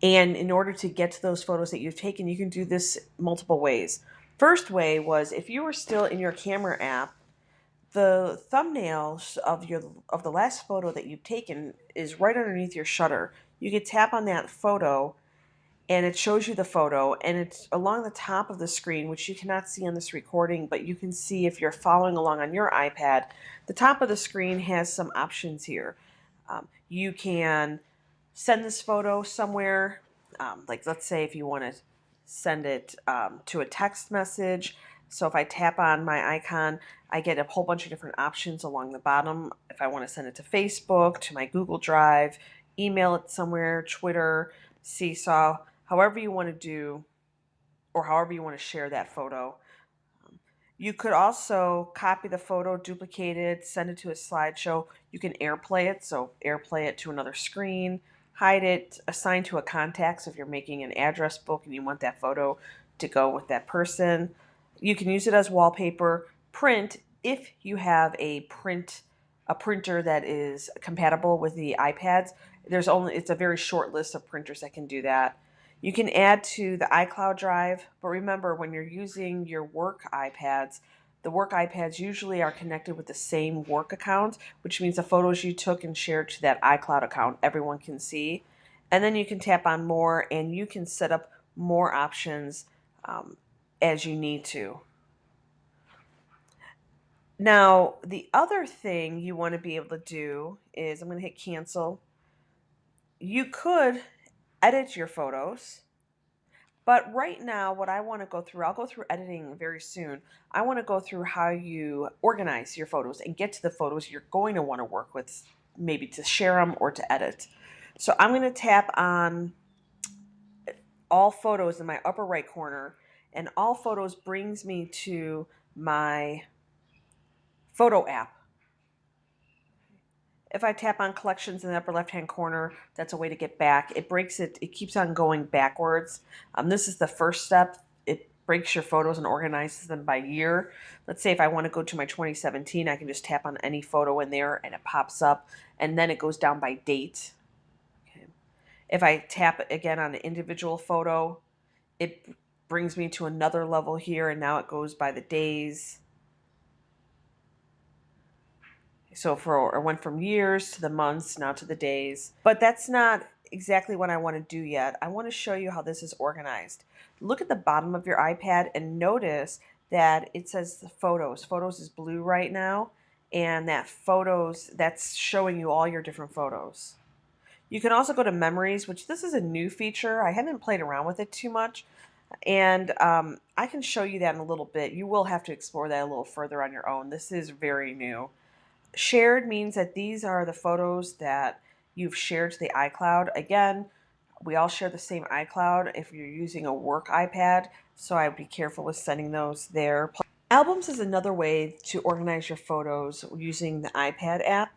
And in order to get to those photos that you've taken, you can do this multiple ways. First way was if you were still in your camera app, the thumbnails of the last photo that you've taken is right underneath your shutter. You could tap on that photo and it shows you the photo, and it's along the top of the screen, which you cannot see on this recording, but you can see if you're following along on your iPad. The top of the screen has some options here. You can send this photo somewhere, like let's say if you want to send it to a text message. So if I tap on my icon, I get a whole bunch of different options along the bottom. If I want to send it to Facebook, to my Google Drive, email it somewhere, Twitter, Seesaw, however you want to do, or however you want to share that photo. You could also copy the photo, duplicate it, send it to a slideshow. You can AirPlay it, so AirPlay it to another screen, hide it, assign to a contact. So if you're making an address book and you want that photo to go with that person, you can use it as wallpaper. Print if you have a printer that is compatible with the iPads. It's a very short list of printers that can do that. You can add to the iCloud drive, but remember when you're using your work iPads, the work iPads usually are connected with the same work account, which means the photos you took and shared to that iCloud account, everyone can see. And then you can tap on more and you can set up more options as you need to. Now, the other thing you want to be able to do is, I'm going to hit cancel. You could edit your photos, but right now, what I want to go through, I'll go through editing very soon. I want to go through how you organize your photos and get to the photos you're going to want to work with, maybe to share them or to edit. So I'm going to tap on all photos in my upper right corner, and all photos brings me to my photo app. If I tap on collections in the upper left hand corner, that's a way to get back. It breaks it, it keeps on going backwards. This is the first step. It breaks your photos and organizes them by year. Let's say if I want to go to my 2017, I can just tap on any photo in there and it pops up, and then it goes down by date. Okay. If I tap again on an individual photo, it brings me to another level here, and now it goes by the days. So I went from years to the months, now to the days. But that's not exactly what I want to do yet. I want to show you how this is organized. Look at the bottom of your iPad and notice that it says the photos. Photos is blue right now, and that photos, that's showing you all your different photos. You can also go to memories, which this is a new feature. I haven't played around with it too much, and I can show you that in a little bit. You will have to explore that a little further on your own. This is very new. Shared means that these are the photos that you've shared to the iCloud. Again, we all share the same iCloud if you're using a work iPad, so I would be careful with sending those there. Albums is another way to organize your photos using the iPad app.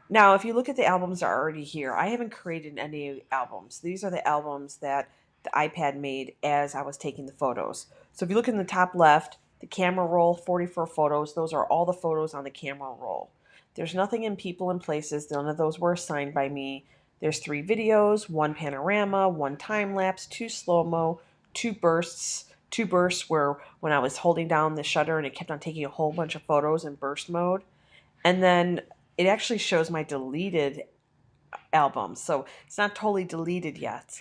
Now, if you look at the albums that are already here, I haven't created any albums. These are the albums that the iPad made as I was taking the photos. So if you look in the top left, the camera roll, 44 photos, those are all the photos on the camera roll. There's nothing in people and places. None of those were assigned by me. There's 3 videos, 1 panorama, 1 time lapse, 2 slow-mo, 2 bursts. 2 bursts where when I was holding down the shutter and it kept on taking a whole bunch of photos in burst mode. And then it actually shows my deleted albums. So it's not totally deleted yet.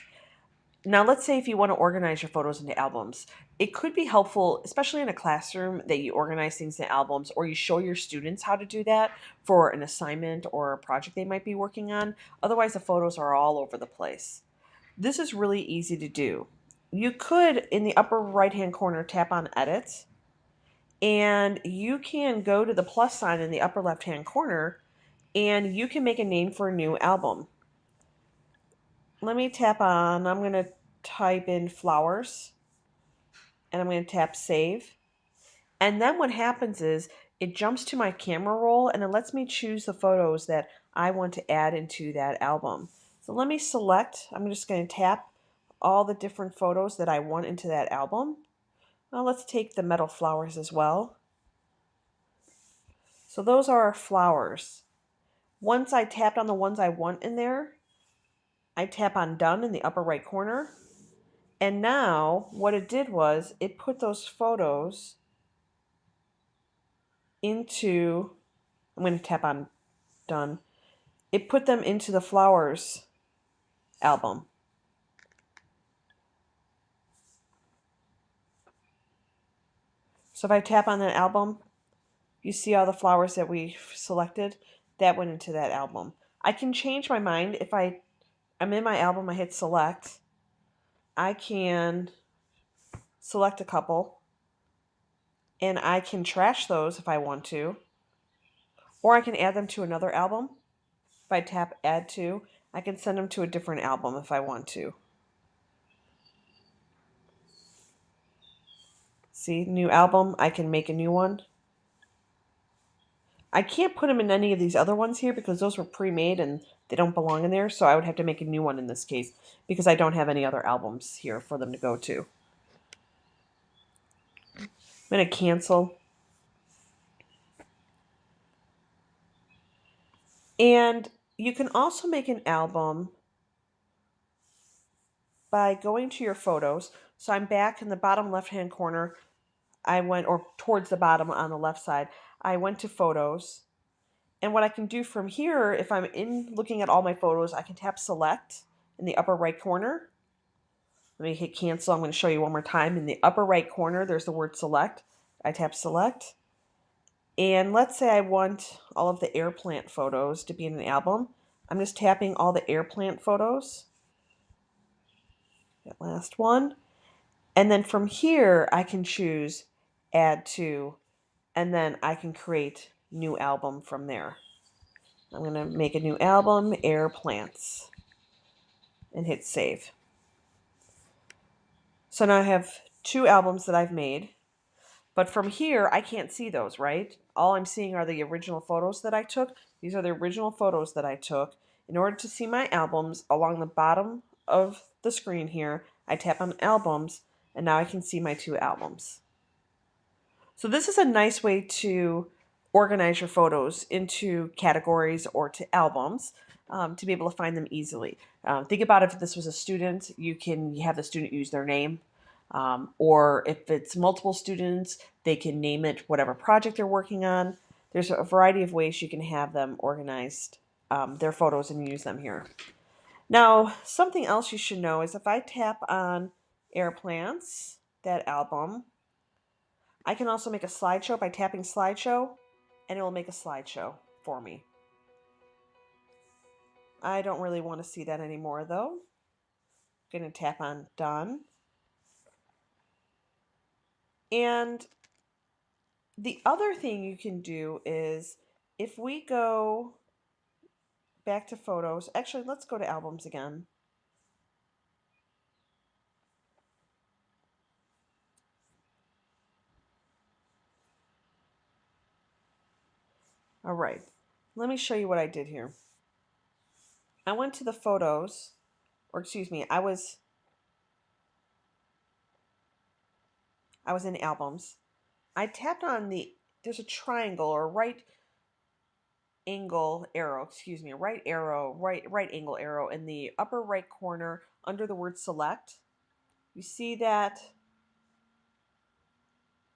Now, let's say if you want to organize your photos into albums, it could be helpful, especially in a classroom, that you organize things into albums, or you show your students how to do that for an assignment or a project they might be working on. Otherwise, the photos are all over the place. This is really easy to do. You could, in the upper right-hand corner, tap on Edit, and you can go to the plus sign in the upper left-hand corner, and you can make a name for a new album. Let me tap on, I'm going to type in flowers, and I'm going to tap save. And then what happens is it jumps to my camera roll and it lets me choose the photos that I want to add into that album. So let me select, I'm just going to tap all the different photos that I want into that album. Now let's take the metal flowers as well. So those are our flowers. Once I tapped on the ones I want in there, I tap on done in the upper right corner. And now what it did was it put those photos into, I'm going to tap on done. It put them into the flowers album. So if I tap on that album, you see all the flowers that we selected, that went into that album. I can change my mind. If I'm in my album, I hit select. I can select a couple and I can trash those if I want to, or I can add them to another album. If I tap add to, I can send them to a different album if I want to. See, new album, I can make a new one. I can't put them in any of these other ones here because those were pre-made and they don't belong in there, so I would have to make a new one in this case because I don't have any other albums here for them to go to. I'm going to cancel. And you can also make an album by going to your photos. So I'm back in the bottom left-hand corner. I went, or towards the bottom on the left side, I went to photos. And what I can do from here, if I'm in looking at all my photos, I can tap select in the upper right corner. Let me hit cancel. I'm going to show you one more time. In the upper right corner, there's the word select. I tap select. And let's say I want all of the air plant photos to be in an album. I'm just tapping all the air plant photos. That last one. And then from here, I can choose add to, and then I can create new album from there. I'm going to make a new album, air plants, and hit save. So now I have 2 albums that I've made. But from here, I can't see those, right? All I'm seeing are the original photos that I took. These are the original photos that I took. In order to see my albums, along the bottom of the screen here, I tap on albums, and now I can see my 2 albums. So this is a nice way to organize your photos into categories or to albums to be able to find them easily. Think about if this was a student, you can have the student use their name. Or if it's multiple students, they can name it whatever project they're working on. There's a variety of ways you can have them organized, their photos, and use them here. Now, something else you should know is if I tap on Air Plants, that album, I can also make a slideshow by tapping slideshow, and it will make a slideshow for me. I don't really want to see that anymore though. I'm going to tap on done. And the other thing you can do is if we go back to photos, actually let's go to albums again. All right, let me show you what I did here. I went to the photos, or excuse me, I was in albums. I tapped on there's a triangle or right angle arrow, excuse me, right angle arrow in the upper right corner under the word select. You see that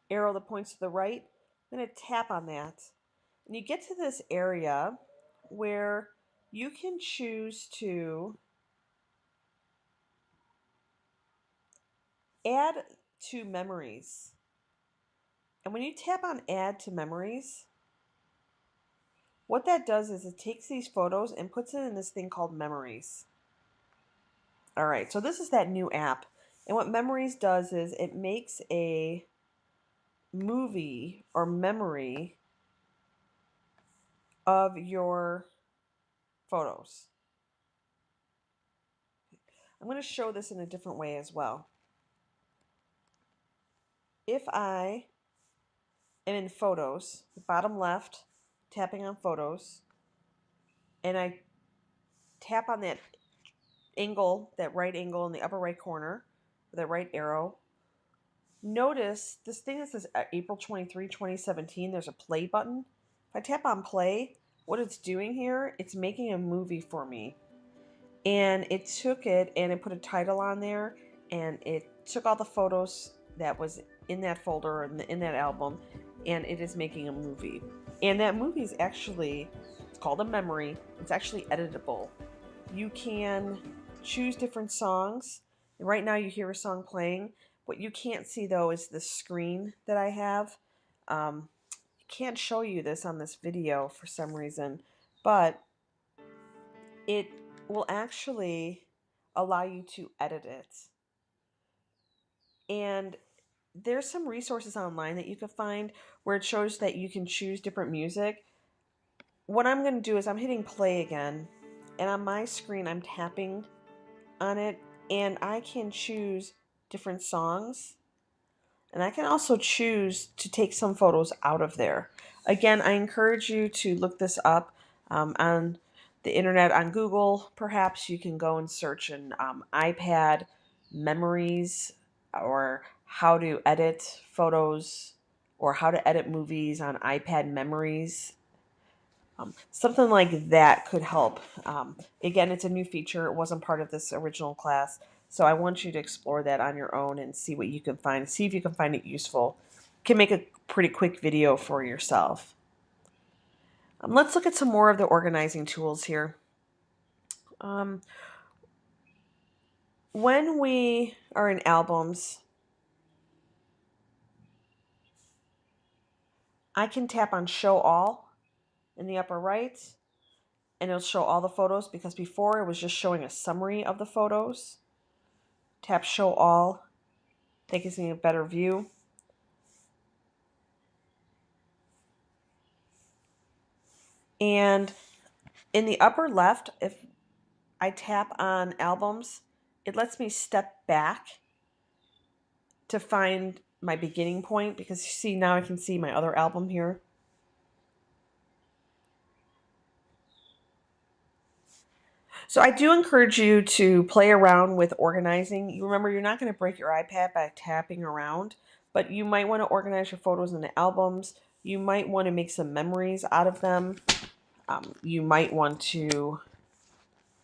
arrow that points to the right? I'm going to tap on that. And you get to this area where you can choose to add to memories. And when you tap on add to memories, what that does is it takes these photos and puts it in this thing called memories. All right, so this is that new app. And what memories does is it makes a movie or memory of your photos. I'm going to show this in a different way as well. If I am in photos, the bottom left, tapping on photos, and I tap on that angle, that right angle in the upper right corner, that right arrow, notice this thing that says April 23, 2017, there's a play button. If I tap on play, what it's doing here, it's making a movie for me. And it took it and it put a title on there, and it took all the photos that was in that folder and in that album, and it is making a movie. And that movie is actually, it's called a memory. It's actually editable. You can choose different songs. And right now you hear a song playing. What you can't see though is the screen that I have. I can't show you this on this video for some reason, but it will actually allow you to edit it. And there's some resources online that you can find where it shows that you can choose different music. What I'm going to do is I'm hitting play again, and on my screen I'm tapping on it, and I can choose different songs. And I can also choose to take some photos out of there. Again, I encourage you to look this up on the internet, on Google. Perhaps you can go and search an iPad memories, or how to edit photos, or how to edit movies on iPad memories. Something like that could help. Again, it's a new feature. It wasn't part of this original class. So I want you to explore that on your own and see what you can find. See if you can find it useful. You can make a pretty quick video for yourself. Let's look at some more of the organizing tools here. When we are in albums, I can tap on show all in the upper right, and it'll show all the photos, because before it was just showing a summary of the photos. Tap show all, that gives me a better view. And in the upper left, if I tap on albums, it lets me step back to find my beginning point, because you see now I can see my other album here. So I do encourage you to play around with organizing. You remember, you're not going to break your iPad by tapping around, but you might want to organize your photos into albums. You might want to make some memories out of them. You might want to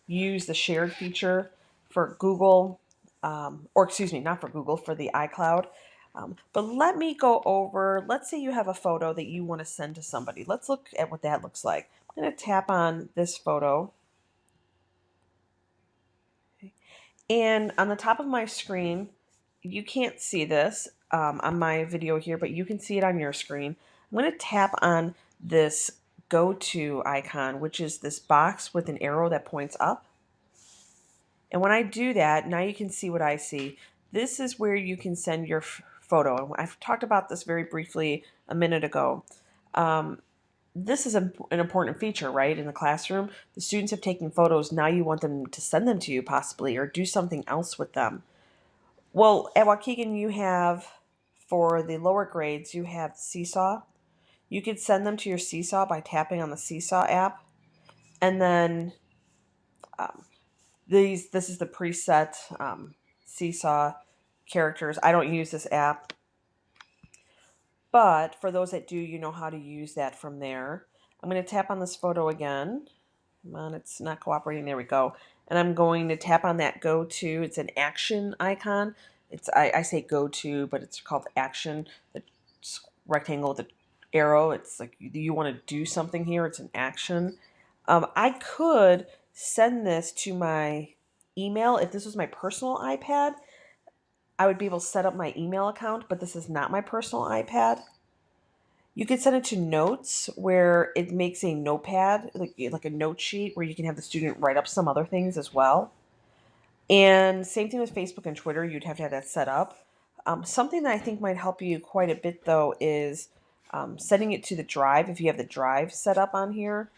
use the shared feature for Google, or excuse me, not for Google, for the iCloud. But let me go over, let's say you have a photo that you want to send to somebody. Let's look at what that looks like. I'm going to tap on this photo. And on the top of my screen, you can't see this on my video here, but you can see it on your screen. I'm going to tap on this go to icon, which is this box with an arrow that points up. And when I do that, now you can see what I see. This is where you can send your photo. I've talked about this very briefly a minute ago. This is an important feature, right? In the classroom, the students have taken photos. Now you want them to send them to you possibly, or do something else with them. Well, at Waukegan, you have, for the lower grades, you have Seesaw. You could send them to your Seesaw by tapping on the Seesaw app. And then um, this is the preset Seesaw characters. I don't use this app, but for those that do, you know how to use that from there. I'm going to tap on this photo again. Come on, it's not cooperating. There we go. And I'm going to tap on that go to. It's an action icon. I say go to, but it's called action. The rectangle with the arrow. It's like you want to do something here. It's an action. I could send this to my email. If this was my personal iPad, I would be able to set up my email account, but this is not my personal iPad. You could send it to notes, where it makes a notepad, like a note sheet, where you can have the student write up some other things as well. And same thing with Facebook and Twitter, you'd have to have that set up. Something that I think might help you quite a bit, though, is sending it to the drive, if you have the drive set up on here.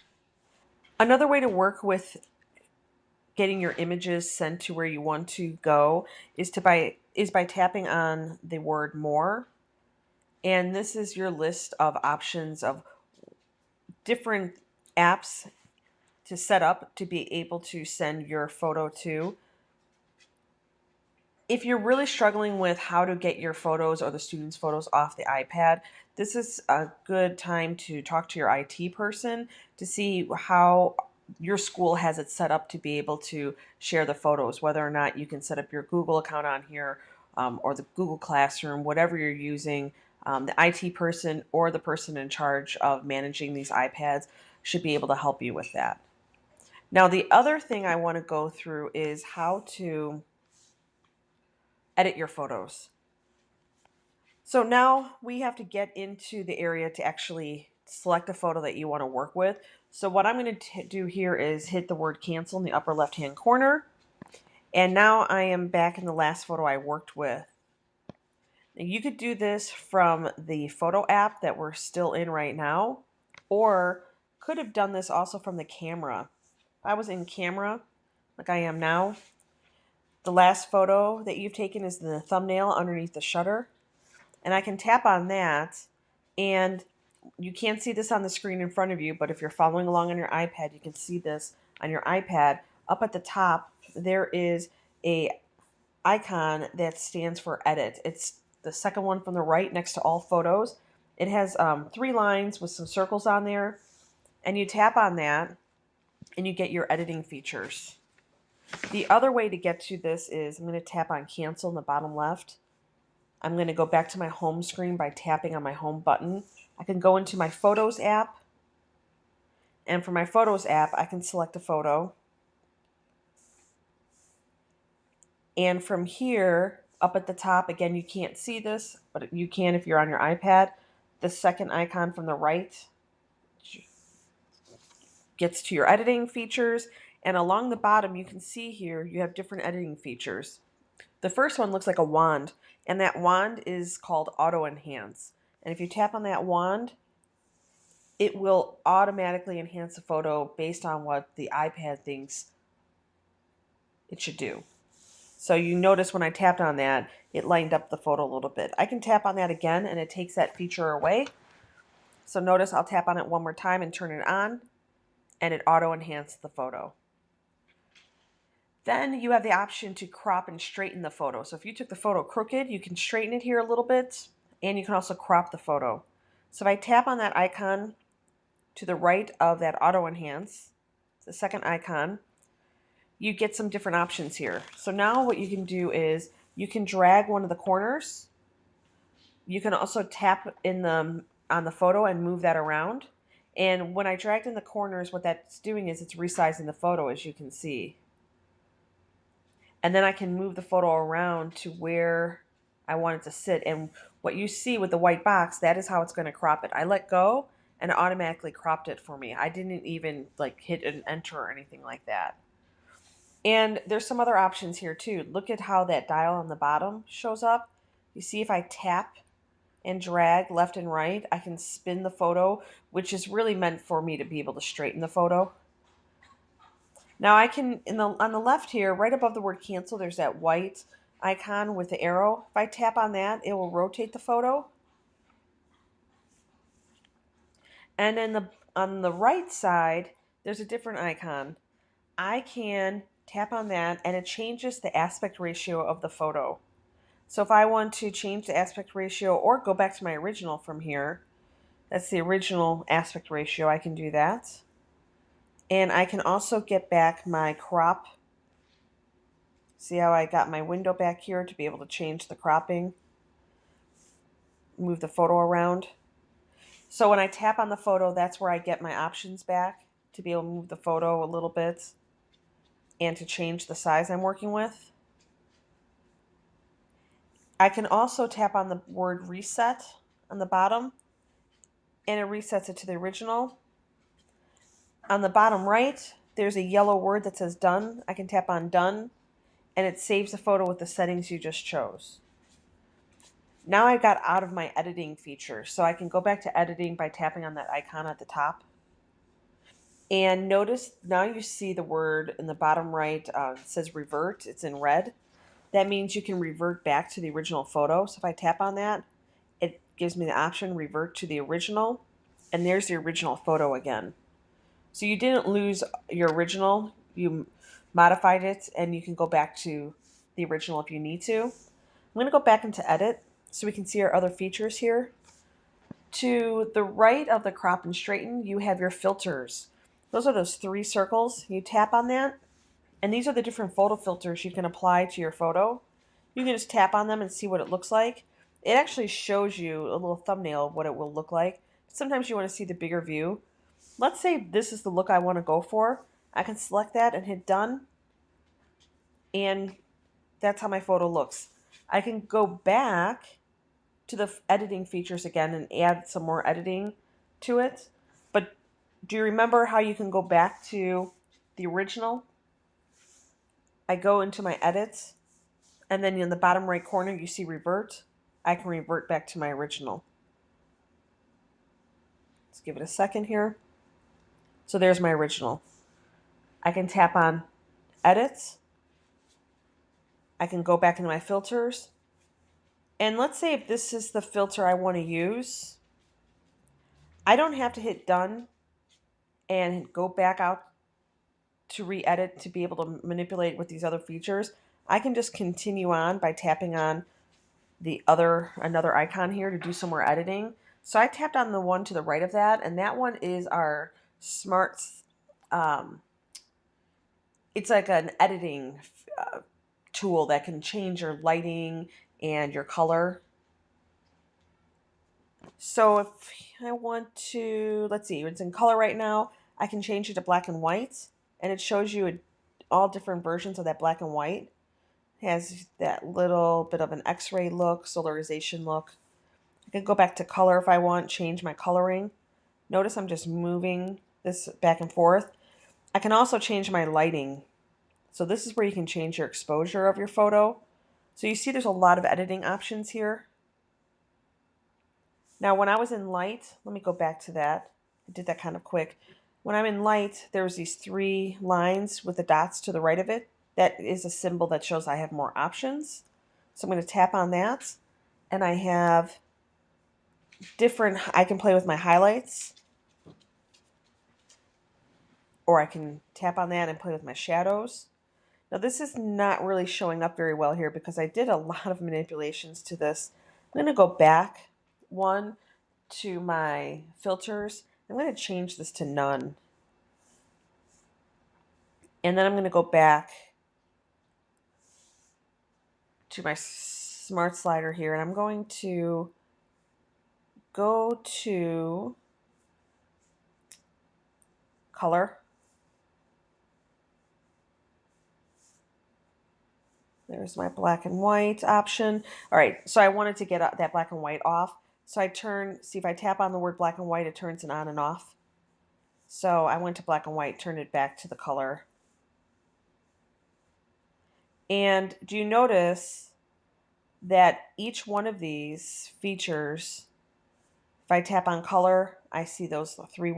Another way to work with getting your images sent to where you want to go is by tapping on the word more. And this is your list of options of different apps to set up to be able to send your photo to. If you're really struggling with how to get your photos or the students' photos off the iPad, this is a good time to talk to your IT person to see how your school has it set up to be able to share the photos, whether or not you can set up your Google account on here, or the Google Classroom, whatever you're using. The IT person or the person in charge of managing these iPads should be able to help you with that. Now, the other thing I want to go through is how to edit your photos. So now we have to get into the area to actually select a photo that you want to work with. So what I'm going to do here is hit the word cancel in the upper left hand corner. And now I am back in the last photo I worked with. Now, you could do this from the photo app that we're still in right now, or could have done this also from the camera. If I was in camera, like I am now, the last photo that you've taken is the thumbnail underneath the shutter. And I can tap on that, and you can't see this on the screen in front of you, but if you're following along on your iPad, you can see this on your iPad. Up at the top, there is a icon that stands for edit. It's the second one from the right next to all photos. It has 3 lines with some circles on there, and you tap on that, and you get your editing features. The other way to get to this is I'm going to tap on cancel in the bottom left. I'm going to go back to my home screen by tapping on my home button. I can go into my Photos app, and for my Photos app, I can select a photo. And from here, up at the top, again, you can't see this, but you can if you're on your iPad. The second icon from the right gets to your editing features. And along the bottom, you can see here, you have different editing features. The first one looks like a wand, and that wand is called Auto Enhance. And if you tap on that wand, it will automatically enhance the photo based on what the iPad thinks it should do. So you notice when I tapped on that, it lined up the photo a little bit. I can tap on that again and it takes that feature away. So notice I'll tap on it one more time and turn it on, and it auto enhanced the photo. Then you have the option to crop and straighten the photo. So if you took the photo crooked, you can straighten it here a little bit, and you can also crop the photo. So if I tap on that icon to the right of that auto enhance, the second icon, you get some different options here. So now what you can do is you can drag one of the corners. You can also tap on the photo and move that around. And when I dragged in the corners, what that's doing is it's resizing the photo, as you can see. And then I can move the photo around to where I want it to sit. And what you see with the white box, that is how it's going to crop it. I let go and it automatically cropped it for me. I didn't even hit an enter or anything like that. And there's some other options here too. Look at how that dial on the bottom shows up. You see if I tap and drag left and right, I can spin the photo, which is really meant for me to be able to straighten the photo. Now I can, on the left here, right above the word cancel, there's that white icon with the arrow. If I tap on that, it will rotate the photo. And then on the right side, there's a different icon. I can tap on that and it changes the aspect ratio of the photo. So if I want to change the aspect ratio or go back to my original from here, that's the original aspect ratio, I can do that. And I can also get back my crop. See how I got my window back here to be able to change the cropping, move the photo around. So when I tap on the photo, that's where I get my options back to be able to move the photo a little bit and to change the size I'm working with. I can also tap on the word reset on the bottom, and it resets it to the original. On the bottom right, there's a yellow word that says done. I can tap on done, and it saves the photo with the settings you just chose. Now I got out of my editing feature, so I can go back to editing by tapping on that icon at the top. And notice now you see the word in the bottom right, it says revert, it's in red. That means you can revert back to the original photo. So if I tap on that, it gives me the option revert to the original, and there's the original photo again. So you didn't lose your original, you modified it, and you can go back to the original if you need to. I'm going to go back into edit so we can see our other features here. To the right of the crop and straighten, you have your filters. Those are those three circles. You tap on that, and these are the different photo filters you can apply to your photo. You can just tap on them and see what it looks like. It actually shows you a little thumbnail of what it will look like. Sometimes you want to see the bigger view. Let's say this is the look I want to go for. I can select that and hit done, and that's how my photo looks. I can go back to the editing features again and add some more editing to it. But do you remember how you can go back to the original? I go into my edits, and then in the bottom right corner you see revert. I can revert back to my original. Let's give it a second here. So there's my original. I can tap on edits. I can go back into my filters. And let's say if this is the filter I want to use, I don't have to hit done and go back out to re-edit to be able to manipulate with these other features. I can just continue on by tapping on another icon here to do some more editing. So I tapped on the one to the right of that, and that one is our smart, it's like an editing tool that can change your lighting and your color. So if I want to, let's see, it's in color right now. I can change it to black and white, and it shows you all different versions of that black and white. Has that little bit of an x-ray look, solarization look. I can go back to color if I want, change my coloring. Notice I'm just moving this back and forth. I can also change my lighting. So this is where you can change your exposure of your photo. So you see there's a lot of editing options here. Now when I was in light, let me go back to that. I did that kind of quick. When I'm in light, there's these 3 lines with the dots to the right of it. That is a symbol that shows I have more options. So I'm going to tap on that, and I have I can play with my highlights, or I can tap on that and play with my shadows. Now this is not really showing up very well here because I did a lot of manipulations to this. I'm going to go back one to my filters. I'm going to change this to none. And then I'm going to go back to my smart slider here, and I'm going to go to color. There's my black and white option. All right, so I wanted to get that black and white off. So see if I tap on the word black and white, it turns it on and off. So I went to black and white, turned it back to the color. And do you notice that each one of these features, if I tap on color, I see those 3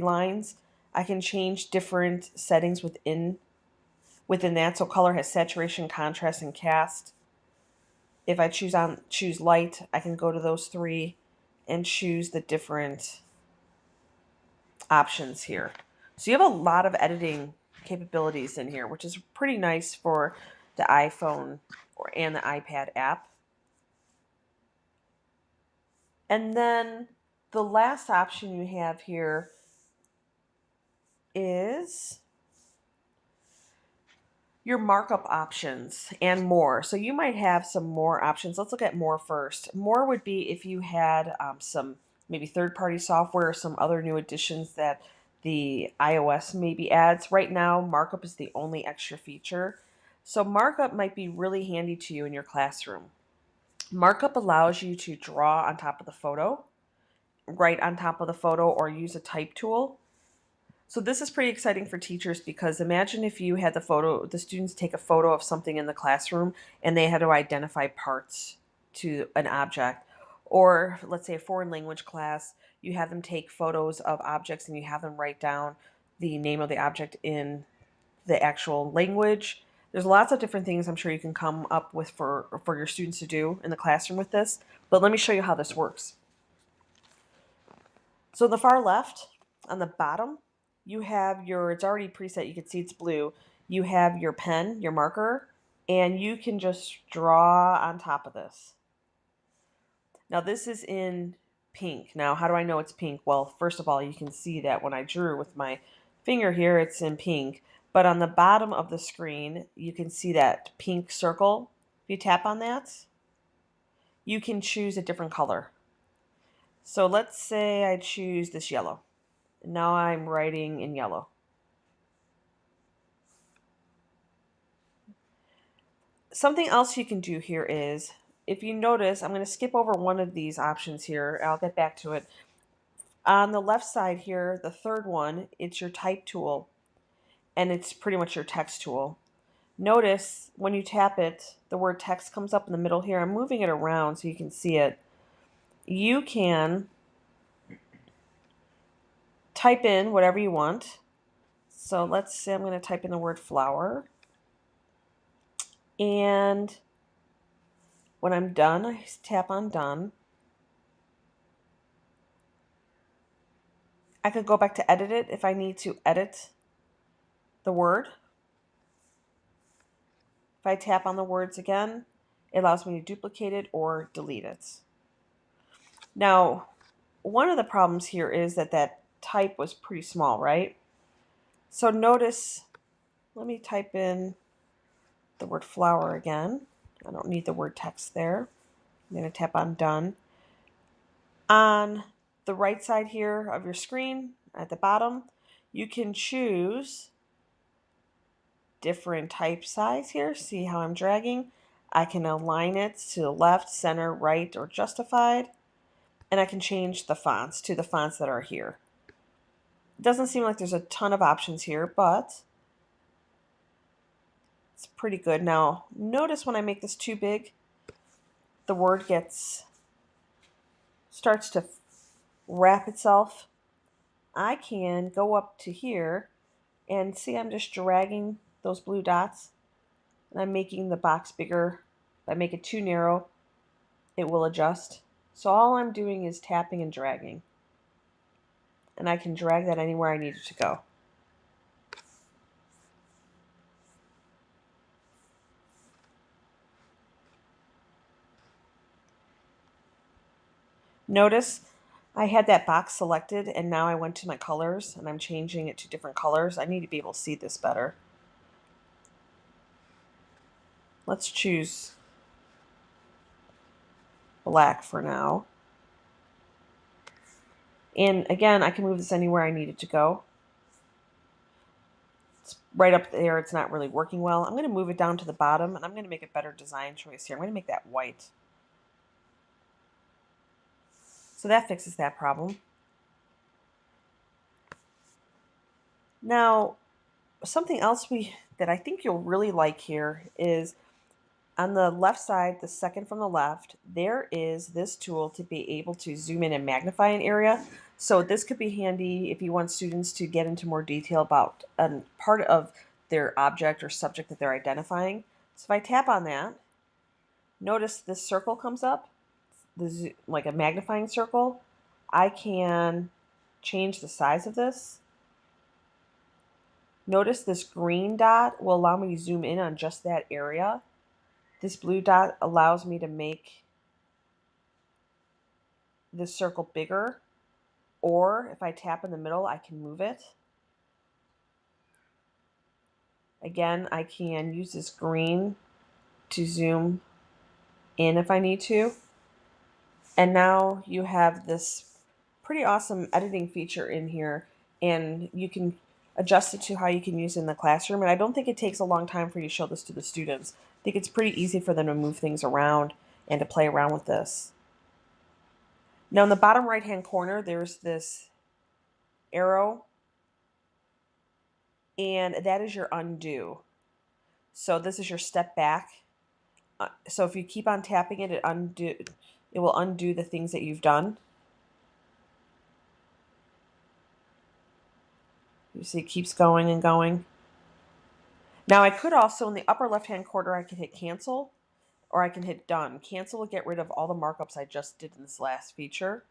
lines. I can change different settings within that. So color has saturation, contrast, and cast. If I choose light, I can go to those 3 and choose the different options here. So you have a lot of editing capabilities in here, which is pretty nice for the iPhone and the iPad app. And then the last option you have here is your markup options and more. So you might have some more options. Let's look at more first. More would be if you had some maybe third-party software or some other new additions that the iOS maybe adds. Right now, markup is the only extra feature. So markup might be really handy to you in your classroom. Markup allows you to draw on top of the photo, write on top of the photo, or use a type tool. So this is pretty exciting for teachers because imagine if you had the students take a photo of something in the classroom and they had to identify parts to an object. Or let's say a foreign language class, you have them take photos of objects and you have them write down the name of the object in the actual language. There's lots of different things I'm sure you can come up with for your students to do in the classroom with this. But let me show you how this works. So the far left, on the bottom, you have it's already preset, you can see it's blue. You have your pen, your marker, and you can just draw on top of this. Now this is in pink. Now how do I know it's pink? Well, first of all, you can see that when I drew with my finger here, it's in pink. But on the bottom of the screen, you can see that pink circle. If you tap on that, you can choose a different color. So let's say I choose this yellow. Now I'm writing in yellow. Something else you can do here is, if you notice, I'm going to skip over one of these options here. I'll get back to it. On the left side here, the third one, it's your type tool, and it's pretty much your text tool. Notice when you tap it, the word text comes up in the middle here. I'm moving it around so you can see it. You can type in whatever you want. So let's say I'm going to type in the word flower. And when I'm done, I tap on done. I could go back to edit it if I need to edit the word. If I tap on the words again, it allows me to duplicate it or delete it. Now, one of the problems here is that type was pretty small, right? So notice, let me type in the word flower again. I don't need the word text there. I'm going to tap on done. On the right side here of your screen, at the bottom, you can choose different type size here. See how I'm dragging? I can align it to the left, center, right, or justified. And I can change the fonts to the fonts that are here. It doesn't seem like there's a ton of options here, but it's pretty good. Now, notice when I make this too big, the word starts to wrap itself. I can go up to here and see I'm just dragging those blue dots and I'm making the box bigger. If I make it too narrow, it will adjust. So all I'm doing is tapping and dragging. And I can drag that anywhere I need it to go. Notice I had that box selected and now I went to my colors and I'm changing it to different colors. I need to be able to see this better. Let's choose black for now. And again, I can move this anywhere I need it to go. It's right up there. It's not really working well. I'm going to move it down to the bottom and I'm going to make a better design choice here. I'm going to make that white. So that fixes that problem. Now, something else that I think you'll really like here is on the left side, the second from the left, there is this tool to be able to zoom in and magnify an area. So this could be handy if you want students to get into more detail about a part of their object or subject that they're identifying. So if I tap on that, notice this circle comes up, like a magnifying circle. I can change the size of this. Notice this green dot will allow me to zoom in on just that area. This blue dot allows me to make this circle bigger, or if I tap in the middle, I can move it. Again, I can use this green to zoom in if I need to. And now you have this pretty awesome editing feature in here, and you can adjust it to how you can use it in the classroom. And I don't think it takes a long time for you to show this to the students. I think it's pretty easy for them to move things around and to play around with this. Now in the bottom right hand corner, there's this arrow, and that is your undo. So this is your step back. So if you keep on tapping it, it will undo the things that you've done. You see it keeps going and going. Now I could also, in the upper left hand corner, I can hit cancel or I can hit done. Cancel will get rid of all the markups I just did in this last feature.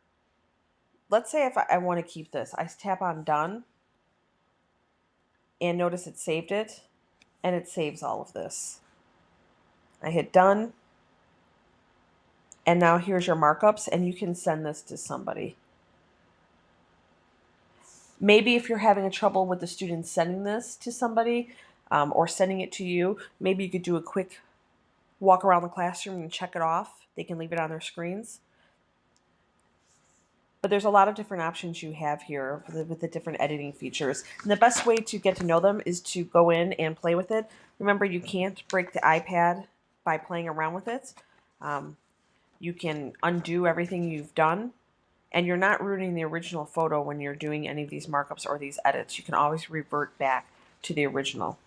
Let's say if I want to keep this, I tap on done and notice it saved it, and it saves all of this. I hit done, and now here's your markups, and you can send this to somebody. Maybe if you're having a trouble with the students sending this to somebody or sending it to you, maybe you could do a quick walk around the classroom and check it off. They can leave it on their screens. But there's a lot of different options you have here with the different editing features. And the best way to get to know them is to go in and play with it. Remember, you can't break the iPad by playing around with it. You can undo everything you've done, and you're not ruining the original photo when you're doing any of these markups or these edits. You can always revert back to the original.